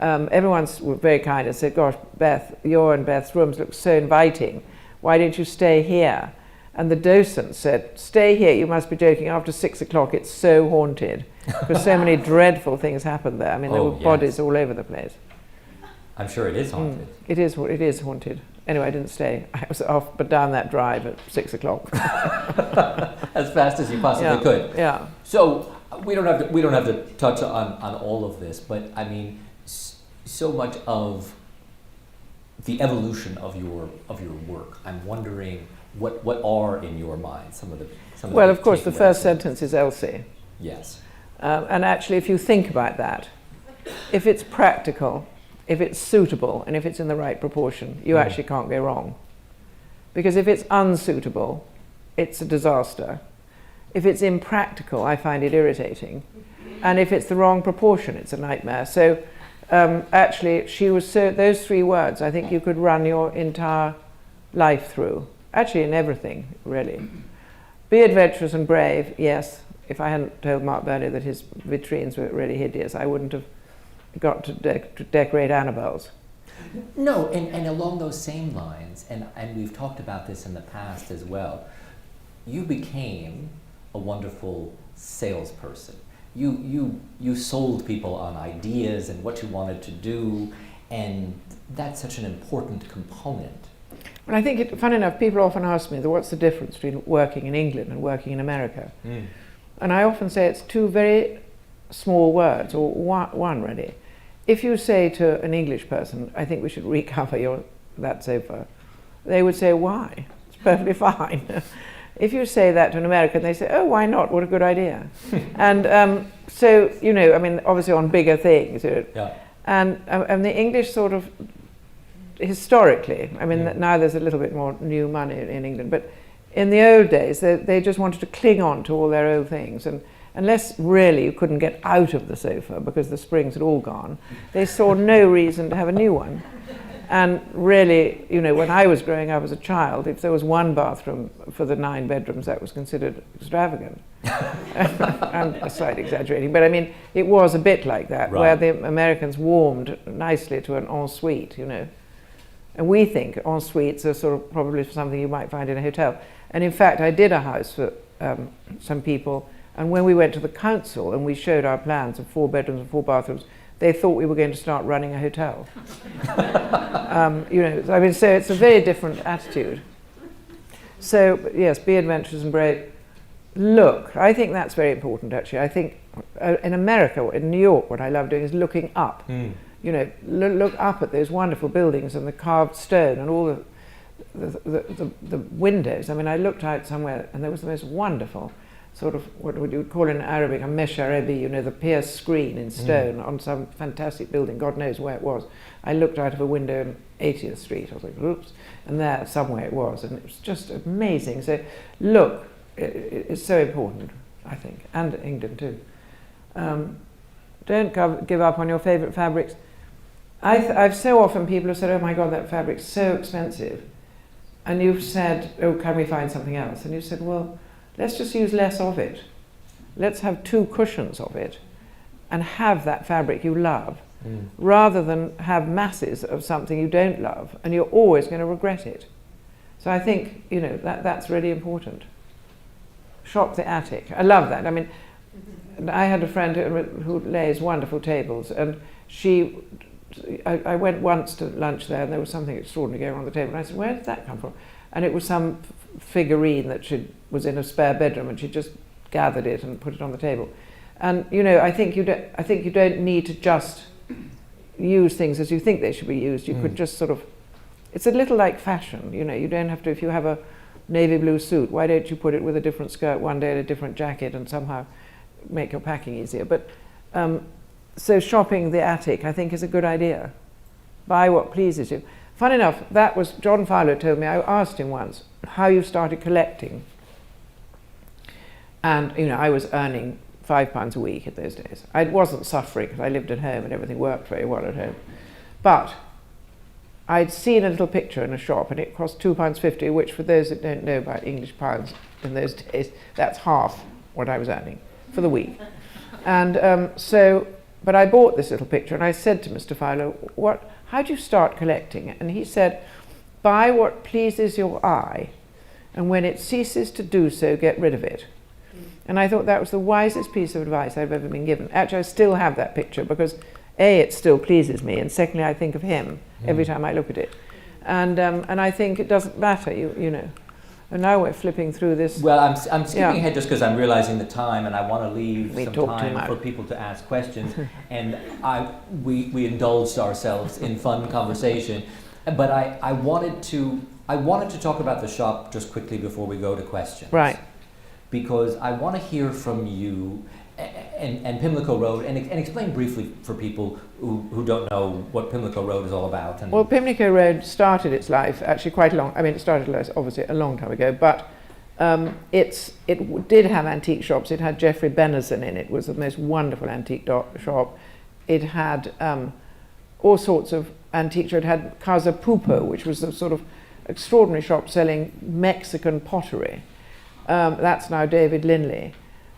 everyone was very kind and said, gosh, Beth, your and Beth's rooms look so inviting. Why don't you stay here? And the docent said, stay here, you must be joking. After 6 o'clock, it's so haunted. Because so many dreadful things happened there. I mean, there were bodies all over the place. I'm sure it is haunted. It is haunted. Anyway, I didn't stay. I was off, but down that drive at 6 o'clock. As fast as you possibly could. Yeah. So we don't have to touch on all of this, but I mean, so much of the evolution of your work. I'm wondering what are in your mind some of the well, of course, the first lessons? sentence is Elsie. Yes. And actually, if you think about that, if it's practical, if it's suitable, and if it's in the right proportion, you actually can't go wrong. Because if it's unsuitable, it's a disaster. If it's impractical, I find it irritating. And if it's the wrong proportion, it's a nightmare. So actually, she was so, those 3 words, I think you could run your entire life through. Actually, in everything, really. Be adventurous and brave, yes. If I hadn't told Mark Burney that his vitrines were really hideous, I wouldn't have got to decorate Annabelle's. No, and along those same lines, and we've talked about this in the past as well, you became a wonderful salesperson. You sold people on ideas and what you wanted to do, and that's such an important component. And I think, funny enough, people often ask me, what's the difference between working in England and working in America? And I often say it's 2 very small words, or one really. If you say to an English person, I think we should recover that sofa, they would say, why? It's perfectly fine. If you say that to an American, they say, oh, why not? What a good idea. And so, you know, I mean, obviously on bigger things. Yeah. And the English sort of, historically, I mean, now there's a little bit more new money in England, but in the old days, they just wanted to cling on to all their old things. And unless really you couldn't get out of the sofa because the springs had all gone, they saw no reason to have a new one. And really, you know, when I was growing up as a child, if there was 1 bathroom for the 9 bedrooms, that was considered extravagant. I'm slightly exaggerating, but I mean, it was a bit like that, right, where the Americans warmed nicely to an ensuite, you know. And we think ensuites are sort of probably something you might find in a hotel. And in fact, I did a house for some people, and when we went to the council and we showed our plans of 4 bedrooms and 4 bathrooms, they thought we were going to start running a hotel. You know, I mean, so it's a very different attitude. So yes, be adventurous and brave. Look, I think that's very important, actually. I think in America, in New York, what I love doing is looking up. You know, look up at those wonderful buildings and the carved stone and all the windows. I mean, I looked out somewhere and there was the most wonderful sort of, what would you call in Arabic, a mesharebi, you know, the pierced screen in stone on some fantastic building, God knows where it was. I looked out of a window on 80th Street, I was like, oops, and there somewhere it was, and it was just amazing. So look, it's so important, I think, and England too. Don't give up on your favourite fabrics. I've so often people have said, oh my God, that fabric's so expensive. And you've said, oh, can we find something else? And you've said, well, let's just use less of it. Let's have 2 cushions of it and have that fabric you love, rather than have masses of something you don't love and you're always going to regret it. So I think, you know, that's really important. Shop the attic. I love that. I mean, I had a friend who lays wonderful tables, and I went once to lunch there and there was something extraordinary going on the table, and I said, where did that come from? And it was some figurine that was in a spare bedroom, and she just gathered it and put it on the table. And you know, I think you don't need to just use things as you think they should be used. You could just sort of, it's a little like fashion, you know. You don't have to, if you have a navy blue suit, why don't you put it with a different skirt one day and a different jacket and somehow make your packing easier? But so shopping the attic, I think, is a good idea. Buy what pleases you. Fun enough, that was, John Fowler told me, I asked him once how you started collecting. And, you know, I was earning £5 a week at those days. I wasn't suffering because I lived at home and everything worked very well at home. But I'd seen a little picture in a shop and it cost £2.50, which for those that don't know about English pounds in those days, that's half what I was earning for the week. And but I bought this little picture and I said to Mr. Fowler, how do you start collecting? And he said, buy what pleases your eye, and when it ceases to do so, get rid of it. And I thought that was the wisest piece of advice I've ever been given. Actually, I still have that picture because A, it still pleases me, and secondly, I think of him every time I look at it. And I think it doesn't matter, you know. And now we're flipping through this. Well, I'm skipping ahead just because I'm realizing the time, and I want to leave some time for people to ask questions. And we indulged ourselves in fun conversation, but I wanted to talk about the shop just quickly before we go to questions. Right. Because I want to hear from you and Pimlico Road, and explain briefly for people who don't know what Pimlico Road is all about. Well, Pimlico Road started its life actually quite it started obviously a long time ago, but it did have antique shops. It had Geoffrey Benison in it. It was the most wonderful antique shop. It had all sorts of antiques. It had Casa Pupo, which was a sort of extraordinary shop selling Mexican pottery. That's now David Linley.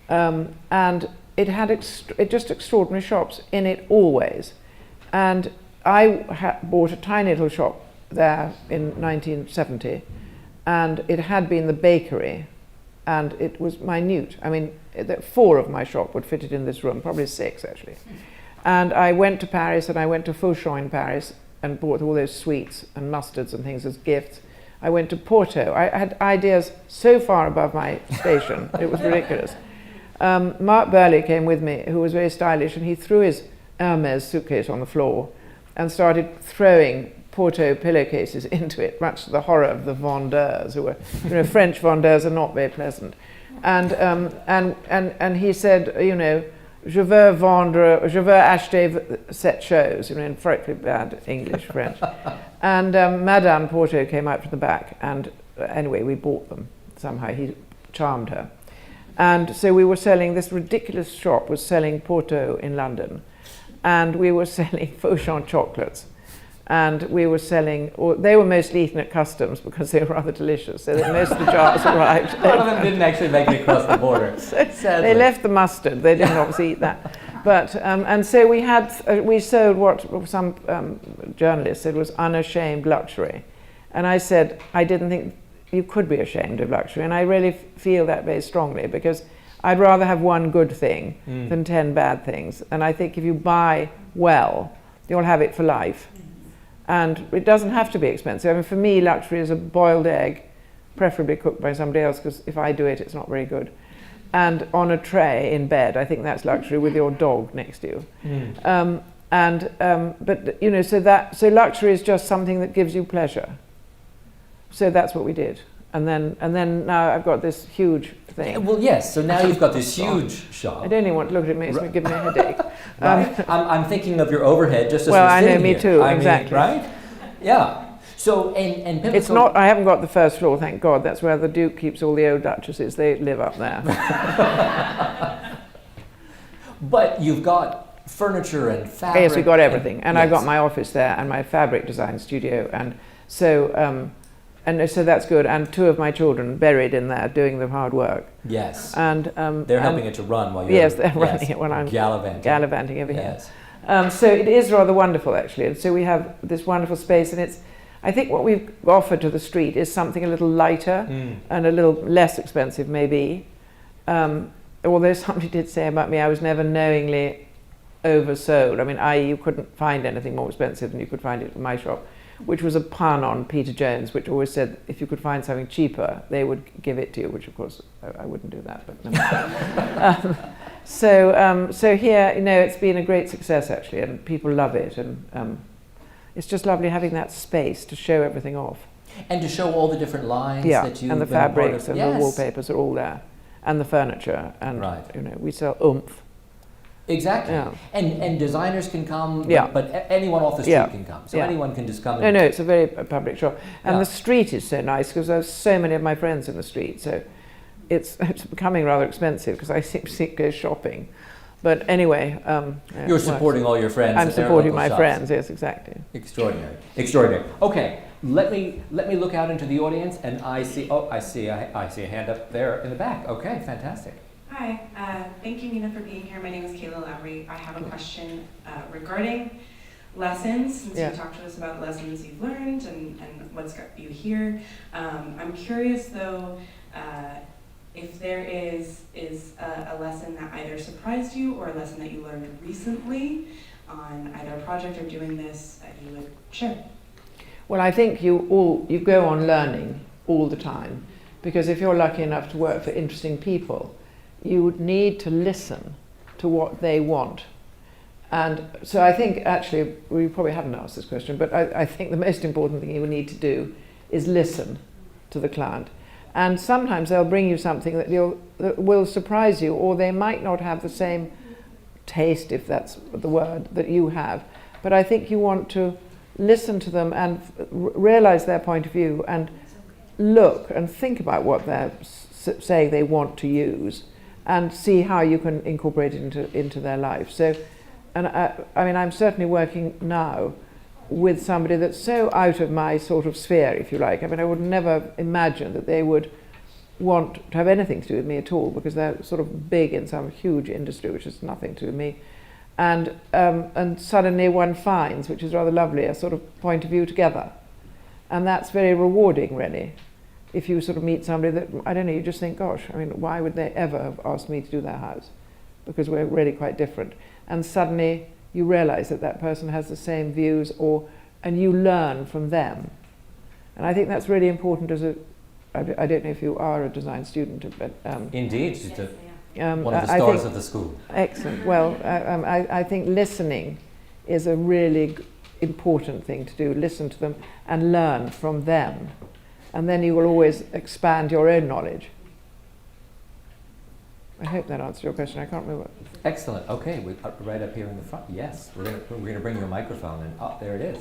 And it had just extraordinary shops in it always. And I bought a tiny little shop there in 1970, and it had been the bakery, and it was minute. I mean, 4 of my shop would fit it in this room, probably 6 actually. And I went to Paris, and I went to Fauchon in Paris and bought all those sweets and mustards and things as gifts. I went to Porto. I had ideas so far above my station, it was ridiculous. Mark Burley came with me, who was very stylish, and he threw his Hermes suitcase on the floor and started throwing Porto pillowcases into it, much to the horror of the vendeurs, who were, French vendeurs are not very pleasant. And he said, je veux acheter cette chose, in frightfully bad English, French. And Madame Porto came out from the back, and anyway, we bought them. Somehow he charmed her. And so we were selling, this ridiculous shop was selling Porto in London, and we were selling Fauchon chocolates. And we were selling, or they were mostly eaten at customs because they were rather delicious, so that most of the jars arrived. A lot of them didn't actually make it across the border. They left the mustard, they didn't obviously eat that. But, and so we sold what some journalists said was unashamed luxury. And I said, I didn't think you could be ashamed of luxury, and I really feel that very strongly, because I'd rather have one good thing than 10 bad things. And I think if you buy well, you'll have it for life. And it doesn't have to be expensive. I mean, for me, luxury is a boiled egg, preferably cooked by somebody else, because if I do it, it's not very good. And on a tray in bed, I think that's luxury, with your dog next to you. But so luxury is just something that gives you pleasure. So that's what we did. And then now I've got this huge thing. Well, yes. So now you've got this huge shop. I don't even want to look at it. It's going to give me a headache. Right. I'm thinking of your overhead just as well, we're I know, sitting me here. too. I exactly. mean, right? Yeah. So and Pimlico. It's not. I haven't got the first floor, thank God. That's where the Duke keeps all the old duchesses. They live up there. But you've got furniture and fabric. Yes, we got everything, and yes. I got my office there and my fabric design studio, and so. So that's good, and 2 of my children buried in there doing the hard work. Yes. And they're helping it to run while you're. Yes, they're running it when I'm gallivanting over here. Yes. So it is rather wonderful, actually. And so we have this wonderful space, and I think what we've offered to the street is something a little lighter and a little less expensive, maybe. Although somebody did say about me, I was never knowingly oversold. I mean, you couldn't find anything more expensive than you could find it in my shop, which was a pun on Peter Jones, which always said if you could find something cheaper, they would give it to you, which of course I wouldn't do that. But no. So here, it's been a great success actually, and people love it, and it's just lovely having that space to show everything off. And to show all the different lines that you and the fabrics and the wallpapers are all there, and the furniture, and we sell oomph. Exactly. Yeah. And designers can come, Yeah. but anyone off the street can come. So anyone can just come. No, it's a very public shop. And the street is so nice, because there's so many of my friends in the street. So it's becoming rather expensive, because I seem to go shopping. But anyway. You're supporting all your friends. I'm supporting my friends, yes, exactly. Extraordinary. Extraordinary. Okay, let me look out into the audience, and I see a hand up there in the back. Okay, fantastic. Hi, thank you, Nina, for being here. My name is Kayla Lowry. I have a question regarding lessons, since you talked to us about lessons you've learned and what's got you here. I'm curious, though, if there is a lesson that either surprised you or a lesson that you learned recently on either a project or doing this that you would share. Well, I think you go on learning all the time, because if you're lucky enough to work for interesting people, you would need to listen to what they want. And so I think, actually, we probably haven't asked this question, but I think the most important thing you need to do is listen to the client. And sometimes they'll bring you something that will surprise you, or they might not have the same taste, if that's the word, that you have. But I think you want to listen to them and realize their point of view, and look and think about what they're saying they want to use, and see how you can incorporate it into their life. So and I mean, I'm certainly working now with somebody that's so out of my sort of sphere, if you like. I mean, I would never imagine that they would want to have anything to do with me at all, because they're sort of big in some huge industry, which is nothing to do with me. And suddenly one finds, which is rather lovely, a sort of point of view together. And that's very rewarding, really. If you sort of meet somebody that, I don't know, you just think, gosh, I mean, why would they ever have asked me to do their house? Because we're really quite different. And suddenly you realize that that person has the same views, and you learn from them. And I think that's really important as I don't know if you are a design student, but... Indeed, she's Yes, one of the stars of the school. Excellent. Well, I think listening is a really important thing to do. Listen to them and learn from them. And then you will always expand your own knowledge. I hope that answered your question. I can't remember. Excellent. Okay, right up here in the front. Yes, we're gonna bring you a microphone, and there it is.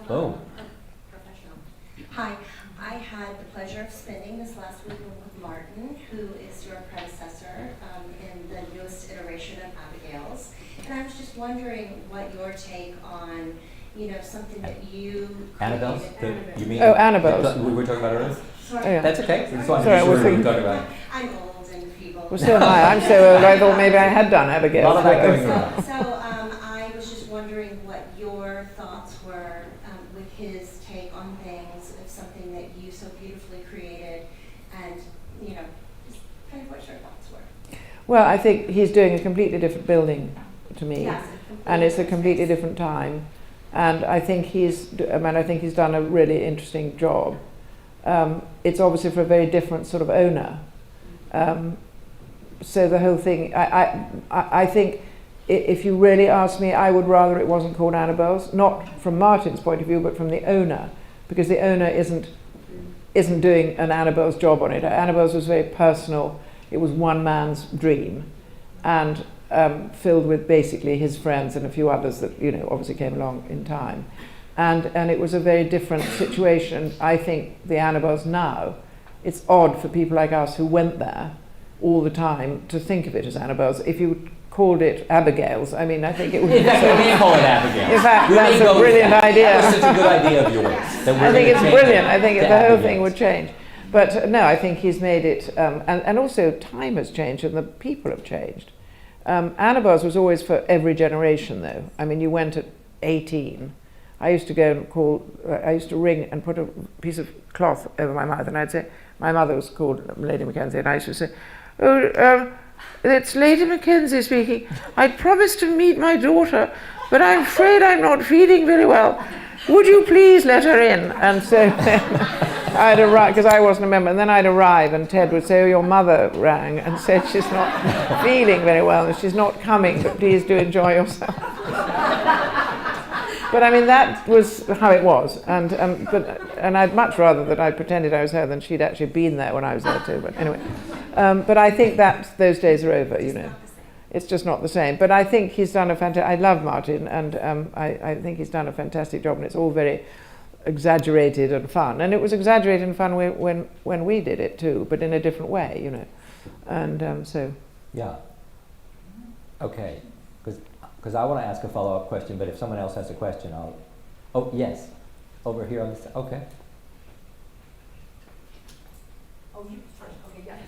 Boom. Professional. Hi, I had the pleasure of spending this last weekend with Martin, who is your predecessor in the newest iteration of Abigail's. And I was just wondering what your take on, something that you Annabelle's? You mean? Oh, Annabelle's. We were talking about earlier? Sorry. Oh, yeah. That's okay. We just wanted Sorry, to be we're sure we were thinking- talking about. I'm old and feeble. Well, so am I. I'm so old, I thought maybe I had done A Abigail. lot of that going on. So I was just wondering what your thoughts were with his take on things, of something that you so beautifully created, and, just kind of what your thoughts were. Well, I think he's doing a completely different building to me. Yes, And it's a completely different time. And I think he's done a really interesting job. It's obviously for a very different sort of owner. So the whole thing, I think if you really ask me, I would rather it wasn't called Annabelle's, not from Martin's point of view, but from the owner, because the owner isn't doing an Annabelle's job on it. Annabelle's was very personal. It was one man's dream, and filled with basically his friends and a few others that obviously came along in time, and it was a very different situation. I think the Annabelle's now, it's odd for people like us who went there all the time to think of it as Annabelle's. If you called it Abigail's, I mean, I think it would be In fact, we may call it Abigail. In fact, We may that's a go with brilliant that. idea. That was such a good idea of yours. That we're I think gonna it's change brilliant. it I think to the whole Abigail's. thing would change. But no, I think he's made it, and also time has changed and the people have changed. Annabelle's was always for every generation, though. I mean, you went at 18. I used to ring and put a piece of cloth over my mouth, and I'd say, my mother was called Lady Mackenzie, and I used to say, "Oh, it's Lady Mackenzie speaking. I'd promised to meet my daughter, but I'm afraid I'm not feeling very well. Would you please let her in?" And so I'd arrive, because I wasn't a member, and then I'd arrive, and Ted would say, "Oh, your mother rang and said she's not feeling very well and she's not coming, but please do enjoy yourself." But I mean, that was how it was, and I'd much rather that I pretended I was her than she'd actually been there when I was there too. But anyway, but I think that those days are over. It's just not the same. But I think he's done a fantastic. I love Martin, and I think he's done a fantastic job, and it's all very exaggerated and fun. And it was exaggerated and fun when we did it too, but in a different way, And so. Yeah. Okay. Because I want to ask a follow-up question, but if someone else has a question, I'll... Oh, yes. Over here on this... Okay. Oh, you first. Okay, yes.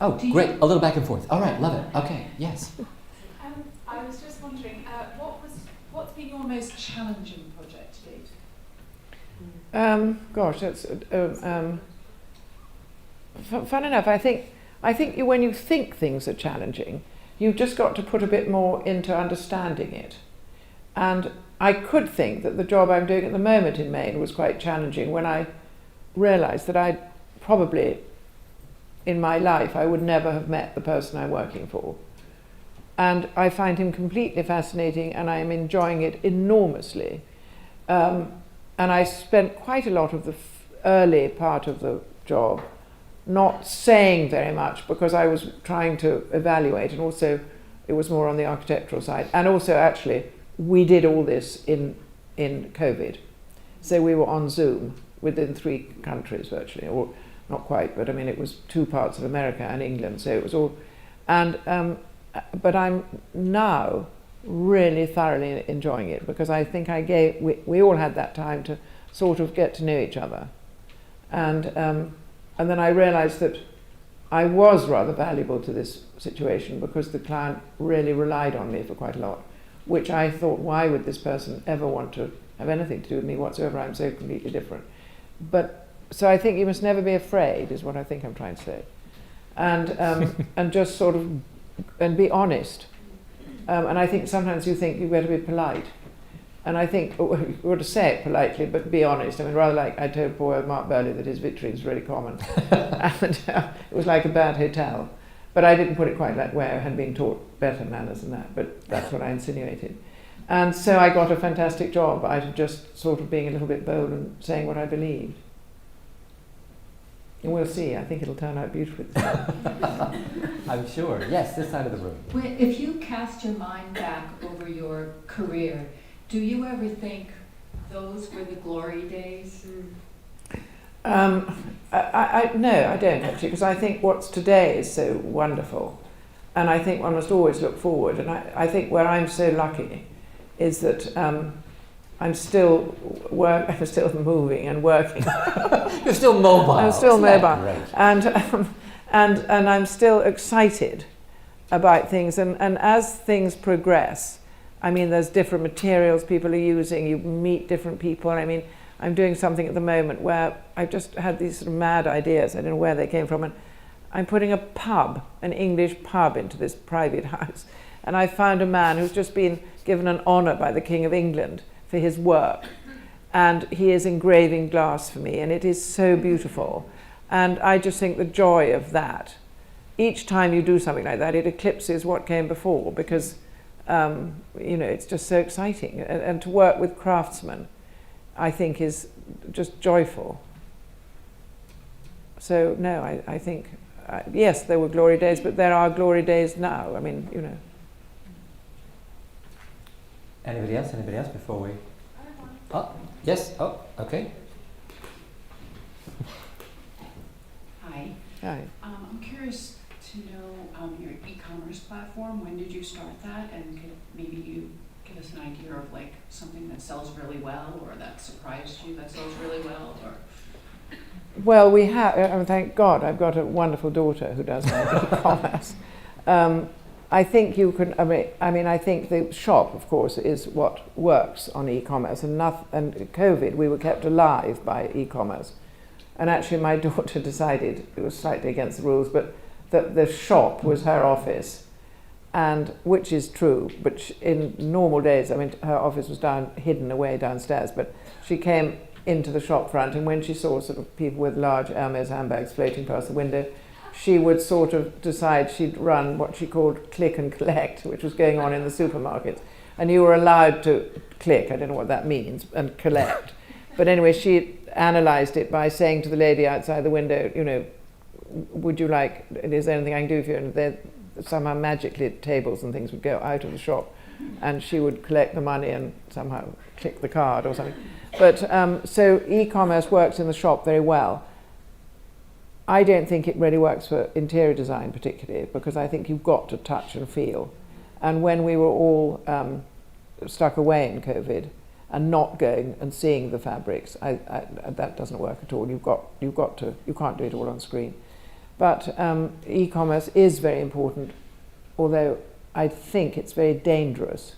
Oh, great. A little back and forth. All right, love it. Okay, yes. I was just wondering, what's been your most challenging project to date? Gosh, that's fun enough. I think when you think things are challenging, you've just got to put a bit more into understanding it. And I could think that the job I'm doing at the moment in Maine was quite challenging when I realised that I'd probably, in my life, I would never have met the person I'm working for. And I find him completely fascinating, and I am enjoying it enormously. And I spent quite a lot of the early part of the job not saying very much, because I was trying to evaluate, and also it was more on the architectural side. And also, actually, we did all this in COVID. So we were on Zoom within 3 countries virtually, or not quite, but I mean, it was 2 parts of America and England, so it was all. And but I'm now really thoroughly enjoying it, because I think we all had that time to sort of get to know each other. And then I realized that I was rather valuable to this situation, because the client really relied on me for quite a lot, which I thought, why would this person ever want to have anything to do with me whatsoever? I'm so completely different. But so I think you must never be afraid, is what I think I'm trying to say, and just sort of and be honest. And I think sometimes you think you better be polite, and I think you ought to say it politely, but be honest. I mean, rather like I told poor Mark Burley that his victory is really common, and it was like a bad hotel. But I didn't put it quite that way. I had been taught better manners than that, but that's what I insinuated. And so I got a fantastic job out of just sort of being a little bit bold and saying what I believed. And we'll see. I think it'll turn out beautifully. I'm sure. Yes, this side of the room. If you cast your mind back over your career, do you ever think those were the glory days? No, I don't actually, because I think what's today is so wonderful, and I think one must always look forward. And I think where I'm so lucky is that I'm still moving and working. You're still mobile. I'm still Isn't that mobile, great? and I'm still excited about things. And as things progress, I mean, there's different materials people are using. You meet different people. I mean, I'm doing something at the moment where I've just had these sort of mad ideas. I don't know where they came from, and I'm putting a pub, an English pub, into this private house. And I found a man who's just been given an honour by the King of England for his work, and he is engraving glass for me, and it is so beautiful. And I just think the joy of that, each time you do something like that, it eclipses what came before, because it's just so exciting. And to work with craftsmen, I think, is just joyful. So no, I think yes, there were glory days, but there are glory days now. I mean, Anybody else? Anybody else before we? Oh, yes. Oh, okay. Hi. Hi. I'm curious to know your e-commerce platform. When did you start that? And could maybe you give us an idea of like something that sells really well, or that surprised you that sells really well, or? Well, we have, thank God, I've got a wonderful daughter who does my e-commerce. I think you can, I think the shop, of course, is what works on e-commerce, and COVID, we were kept alive by e-commerce. And actually my daughter decided, it was slightly against the rules, but that the shop was her office, and which is true, but in normal days, I mean, her office was hidden away downstairs, but she came into the shop front, and when she saw sort of people with large Hermes handbags floating past the window, she would sort of decide she'd run what she called click and collect, which was going on in the supermarkets. And you were allowed to click, I don't know what that means, and collect. But anyway, she analysed it by saying to the lady outside the window, would you like, is there anything I can do for you? And then somehow magically tables and things would go out of the shop, and she would collect the money and somehow click the card or something. But so e-commerce works in the shop very well. I don't think it really works for interior design particularly, because I think you've got to touch and feel. And when we were all stuck away in COVID and not going and seeing the fabrics, that doesn't work at all. You can't do it all on screen. But e-commerce is very important, although I think it's very dangerous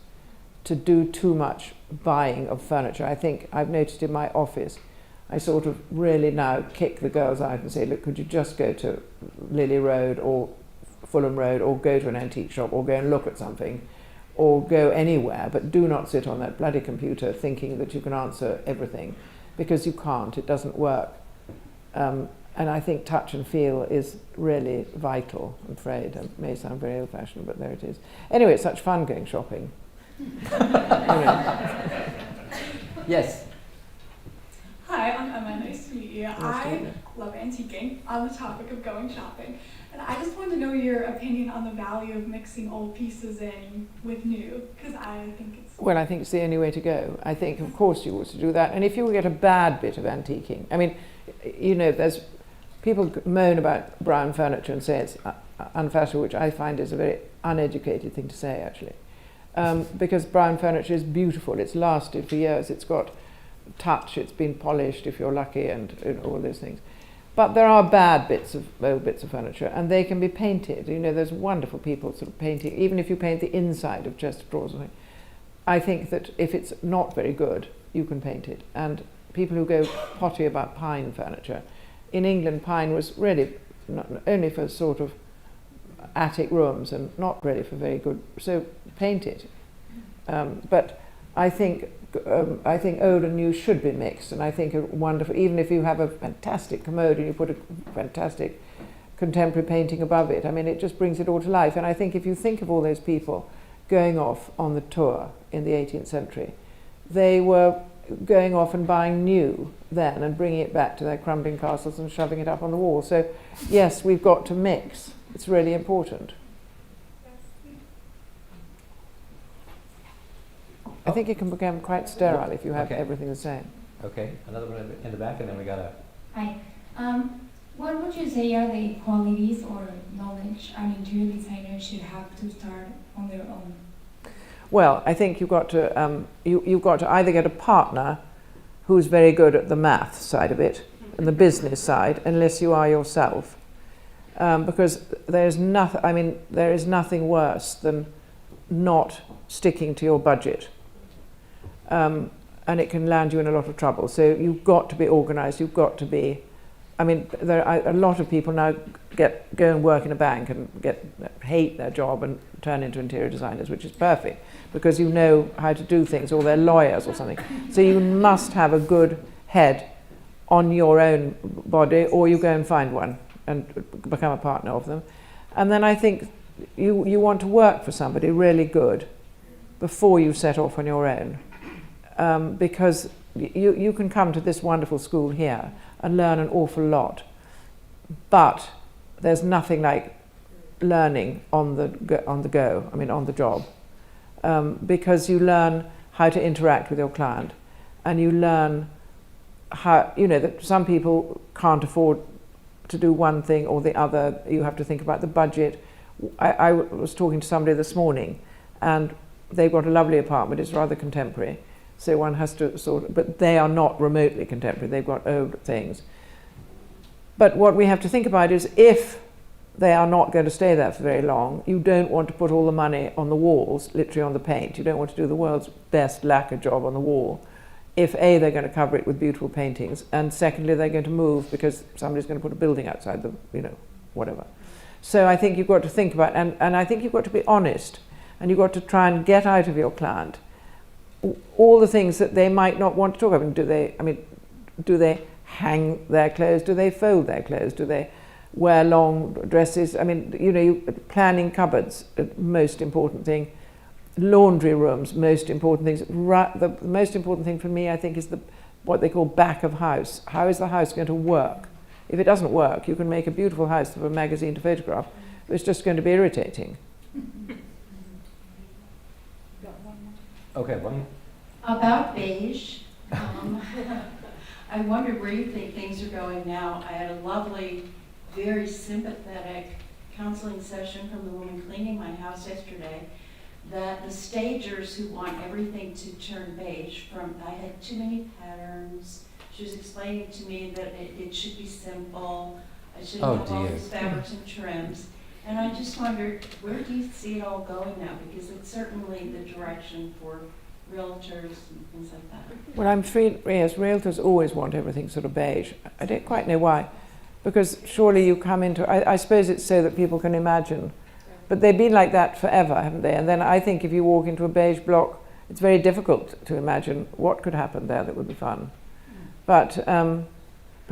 to do too much buying of furniture. I think I've noticed in my office, I sort of really now kick the girls out and say, look, could you just go to Lily Road or Fulham Road, or go to an antique shop, or go and look at something, or go anywhere, but do not sit on that bloody computer thinking that you can answer everything, because you can't, it doesn't work. And I think touch and feel is really vital, I'm afraid. It may sound very old-fashioned, but there it is. Anyway, it's such fun going shopping. Yes. Hi, I'm Emma. Nice to meet you. Nice to meet you. I love antiquing on the topic of going shopping. And I just wanted to know your opinion on the value of mixing old pieces in with new, because I think it's... Well, I think it's the only way to go. I think, of course, you ought to do that. And if you get a bad bit of antiquing, I mean, there's people moan about brown furniture and say it's unfashionable, which I find is a very uneducated thing to say, actually. because brown furniture is beautiful. It's lasted for years. It's got touch. It's been polished if you're lucky, and all those things. But there are bad old bits of furniture, and they can be painted. You know, there's wonderful people sort of painting. Even if you paint the inside of chest of drawers or something, I think that if it's not very good, you can paint it. And people who go potty about pine furniture, in England, pine was really not only for sort of attic rooms and not really for very good. So paint it. But I think old and new should be mixed, and I think a wonderful. Even if you have a fantastic commode and you put a fantastic contemporary painting above it, I mean, it just brings it all to life. And I think if you think of all those people going off on the tour in the 18th century, they were going off and buying new then and bringing it back to their crumbling castles and shoving it up on the wall. So yes, we've got to mix. It's really important. I think it can become quite sterile if you have everything the same. Okay, another one in the back, and then we got a... Hi. What would you say are the qualities or knowledge an interior designer should have to start on their own? Well, I think you've got to you've got to either get a partner who's very good at the math side of it and the business side, unless you are yourself, because there is nothing worse than not sticking to your budget, and it can land you in a lot of trouble. So you've got to be organised. You've got to be. I mean, there are a lot of people now go and work in a bank and hate their job and turn into interior designers, which is perfect because you know how to do things, or they're lawyers or something. So you must have a good head on your own body, or you go and find one and become a partner of them. And then I think you want to work for somebody really good before you set off on your own, because you can come to this wonderful school here and learn an awful lot, but there's nothing like learning on the job, because you learn how to interact with your client, and you learn how, that some people can't afford to do one thing or the other. You have to think about the budget. I was talking to somebody this morning, and they've got a lovely apartment. It's rather contemporary. So one has to but they are not remotely contemporary. They've got old things. But what we have to think about is, if they are not going to stay there for very long, you don't want to put all the money on the walls, literally on the paint. You don't want to do the world's best lacquer job on the wall, if A, they're going to cover it with beautiful paintings, and secondly, they're going to move because somebody's going to put a building outside the, whatever. So I think you've got to think about, and I think you've got to be honest, and you've got to try and get out of your client all the things that they might not want to talk about. Do they hang their clothes? Do they fold their clothes? Do they wear long dresses? Planning cupboards, most important thing. Laundry rooms, most important things. The most important thing for me, I think, is what they call back of house. How is the house going to work? If it doesn't work, you can make a beautiful house for a magazine to photograph, but it's just going to be irritating. Okay, one. About beige, I wonder where you think things are going now. I had a lovely, very sympathetic counseling session from the woman cleaning my house yesterday, that the stagers who want everything to turn beige, I had too many patterns. She was explaining to me that it should be simple. I shouldn't have all these fabrics and trims. And I just wondered, where do you see it all going now? Because it's certainly the direction for realtors and things like that. Well, I'm afraid, yes, realtors always want everything sort of beige. I don't quite know why, because surely you come into, I suppose it's so that people can imagine, but they've been like that forever, haven't they? And then I think if you walk into a beige block, it's very difficult to imagine what could happen there that would be fun. But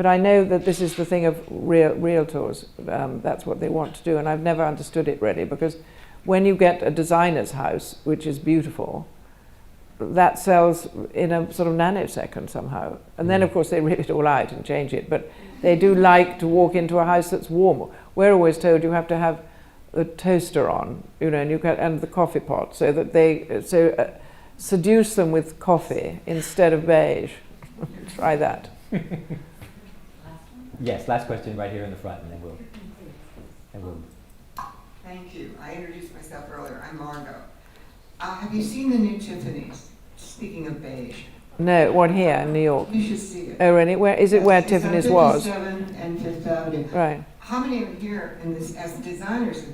I know that this is the thing of realtors. That's what they want to do, and I've never understood it really, because when you get a designer's house, which is beautiful, that sells in a sort of nanosecond somehow. And then, of course, they rip it all out and change it. But they do like to walk into a house that's warm. We're always told you have to have the toaster on, and the coffee pot, so that seduce them with coffee instead of beige. Try that. Yes, last question right here in the front, and then we'll. Thank you. I introduced myself earlier. I'm Margot. Have you seen the new Tiffany's? Speaking of beige. No, one here in New York. You should see it. Oh, really? Where is it? Where It's on Tiffany's was? 57 and Fifth Avenue. Right. How many of you here in this, as designers,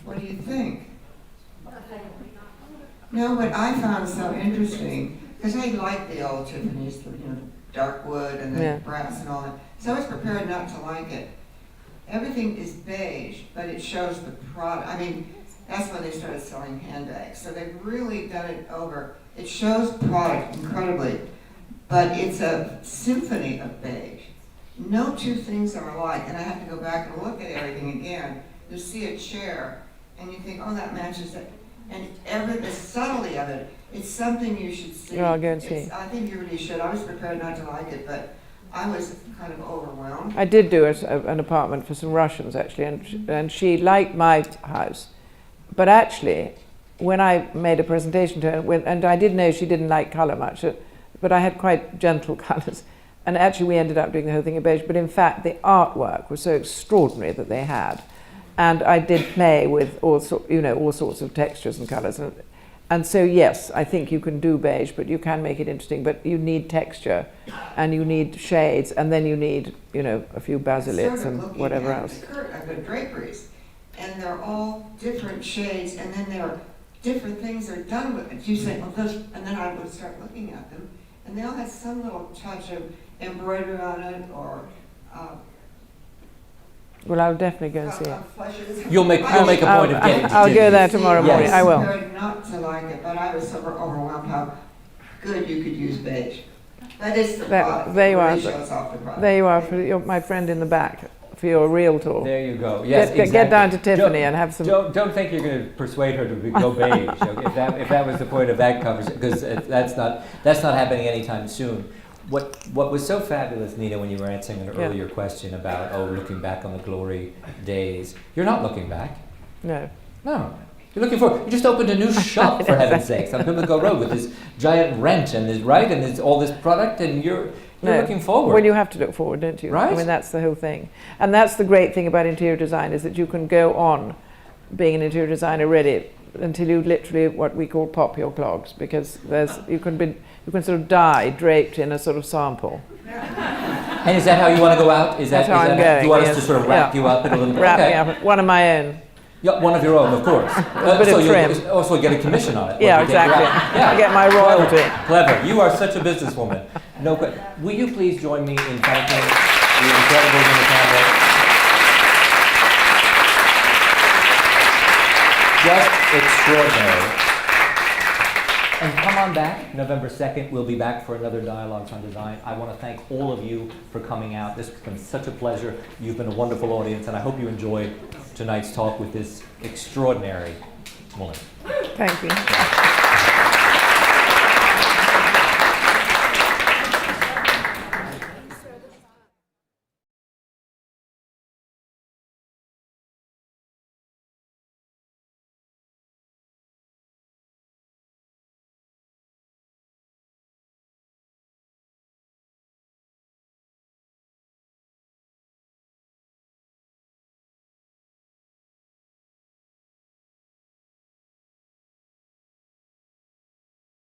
what do you think? No, what I found so interesting, because I like the old Tiffany's, dark wood and the brass and all that. So I was prepared not to like it. Everything is beige, but it shows the product. I mean, that's when they started selling handbags. So they've really done it over. It shows product incredibly, but it's a symphony of beige. No two things are alike, and I have to go back and look at everything again. You see a chair, and you think, oh, that matches it. And the subtlety of it, it's something you should see. Oh, I'll go and see. I think you really should. I was prepared not to like it, but I was kind of overwhelmed. I did do an apartment for some Russians, actually, and she liked my house. But actually, when I made a presentation to her, and I did know she didn't like colour much, but I had quite gentle colours. And actually, we ended up doing the whole thing in beige. But in fact, the artwork was so extraordinary that they had. And I did play with all sorts of textures and colours. And so, yes, I think you can do beige, but you can make it interesting. But you need texture, and you need shades, and then you need, a few basilets and whatever else. The draperies, and they're all different shades, and then there are different things they're done with it. You say, well, those, and then I would start looking at them, and they all had some little touch of embroidery on it, or well, I'll definitely go and see it. flushes. You'll make a point of getting to I'll go Tiffany's. there tomorrow morning. Yes. I will. prepared not to like it, but I was so overwhelmed how good you could use beige. That is the product. There you It are. really shows off the product. There you are, for my friend in the back, for your real tour. There you go. Yes, Get exactly. down to Tiffany and have some. Don't think you're going to persuade her to go beige. Okay? If that was the point of that conversation, because that's not happening anytime soon. What was so fabulous, Nina, when you were answering an earlier question about looking back on the glory days, you're not looking back. No. No. You're looking forward. You just opened a new shop, for heaven's sakes, on Pimlico Road with this giant rent and there's all this product, and you're looking forward. Well, you have to look forward, don't you? Right. I mean, that's the whole thing. And that's the great thing about interior design, is that you can go on being an interior designer really until you literally, what we call, pop your clogs, because you can sort of die draped in a sort of sample. And is that how you want to go out? That's how I'm going, do you want us yes. to sort of wrap you up in a little bit? Wrap Okay. me up. One of my own. Yeah, one of your own, of course. bit so of you'll trim. also get a commission on it. Yeah, when you take it exactly. out. Yeah. I get my royalty. Clever. You are such a businesswoman. No question. Will you please join me in thanking the incredible Nina Campbell? Just extraordinary. And come on back, November 2nd. We'll be back for another Dialogues on Design. I want to thank all of you for coming out. This has been such a pleasure. You've been a wonderful audience, and I hope you enjoyed tonight's talk with this extraordinary woman. Thank you.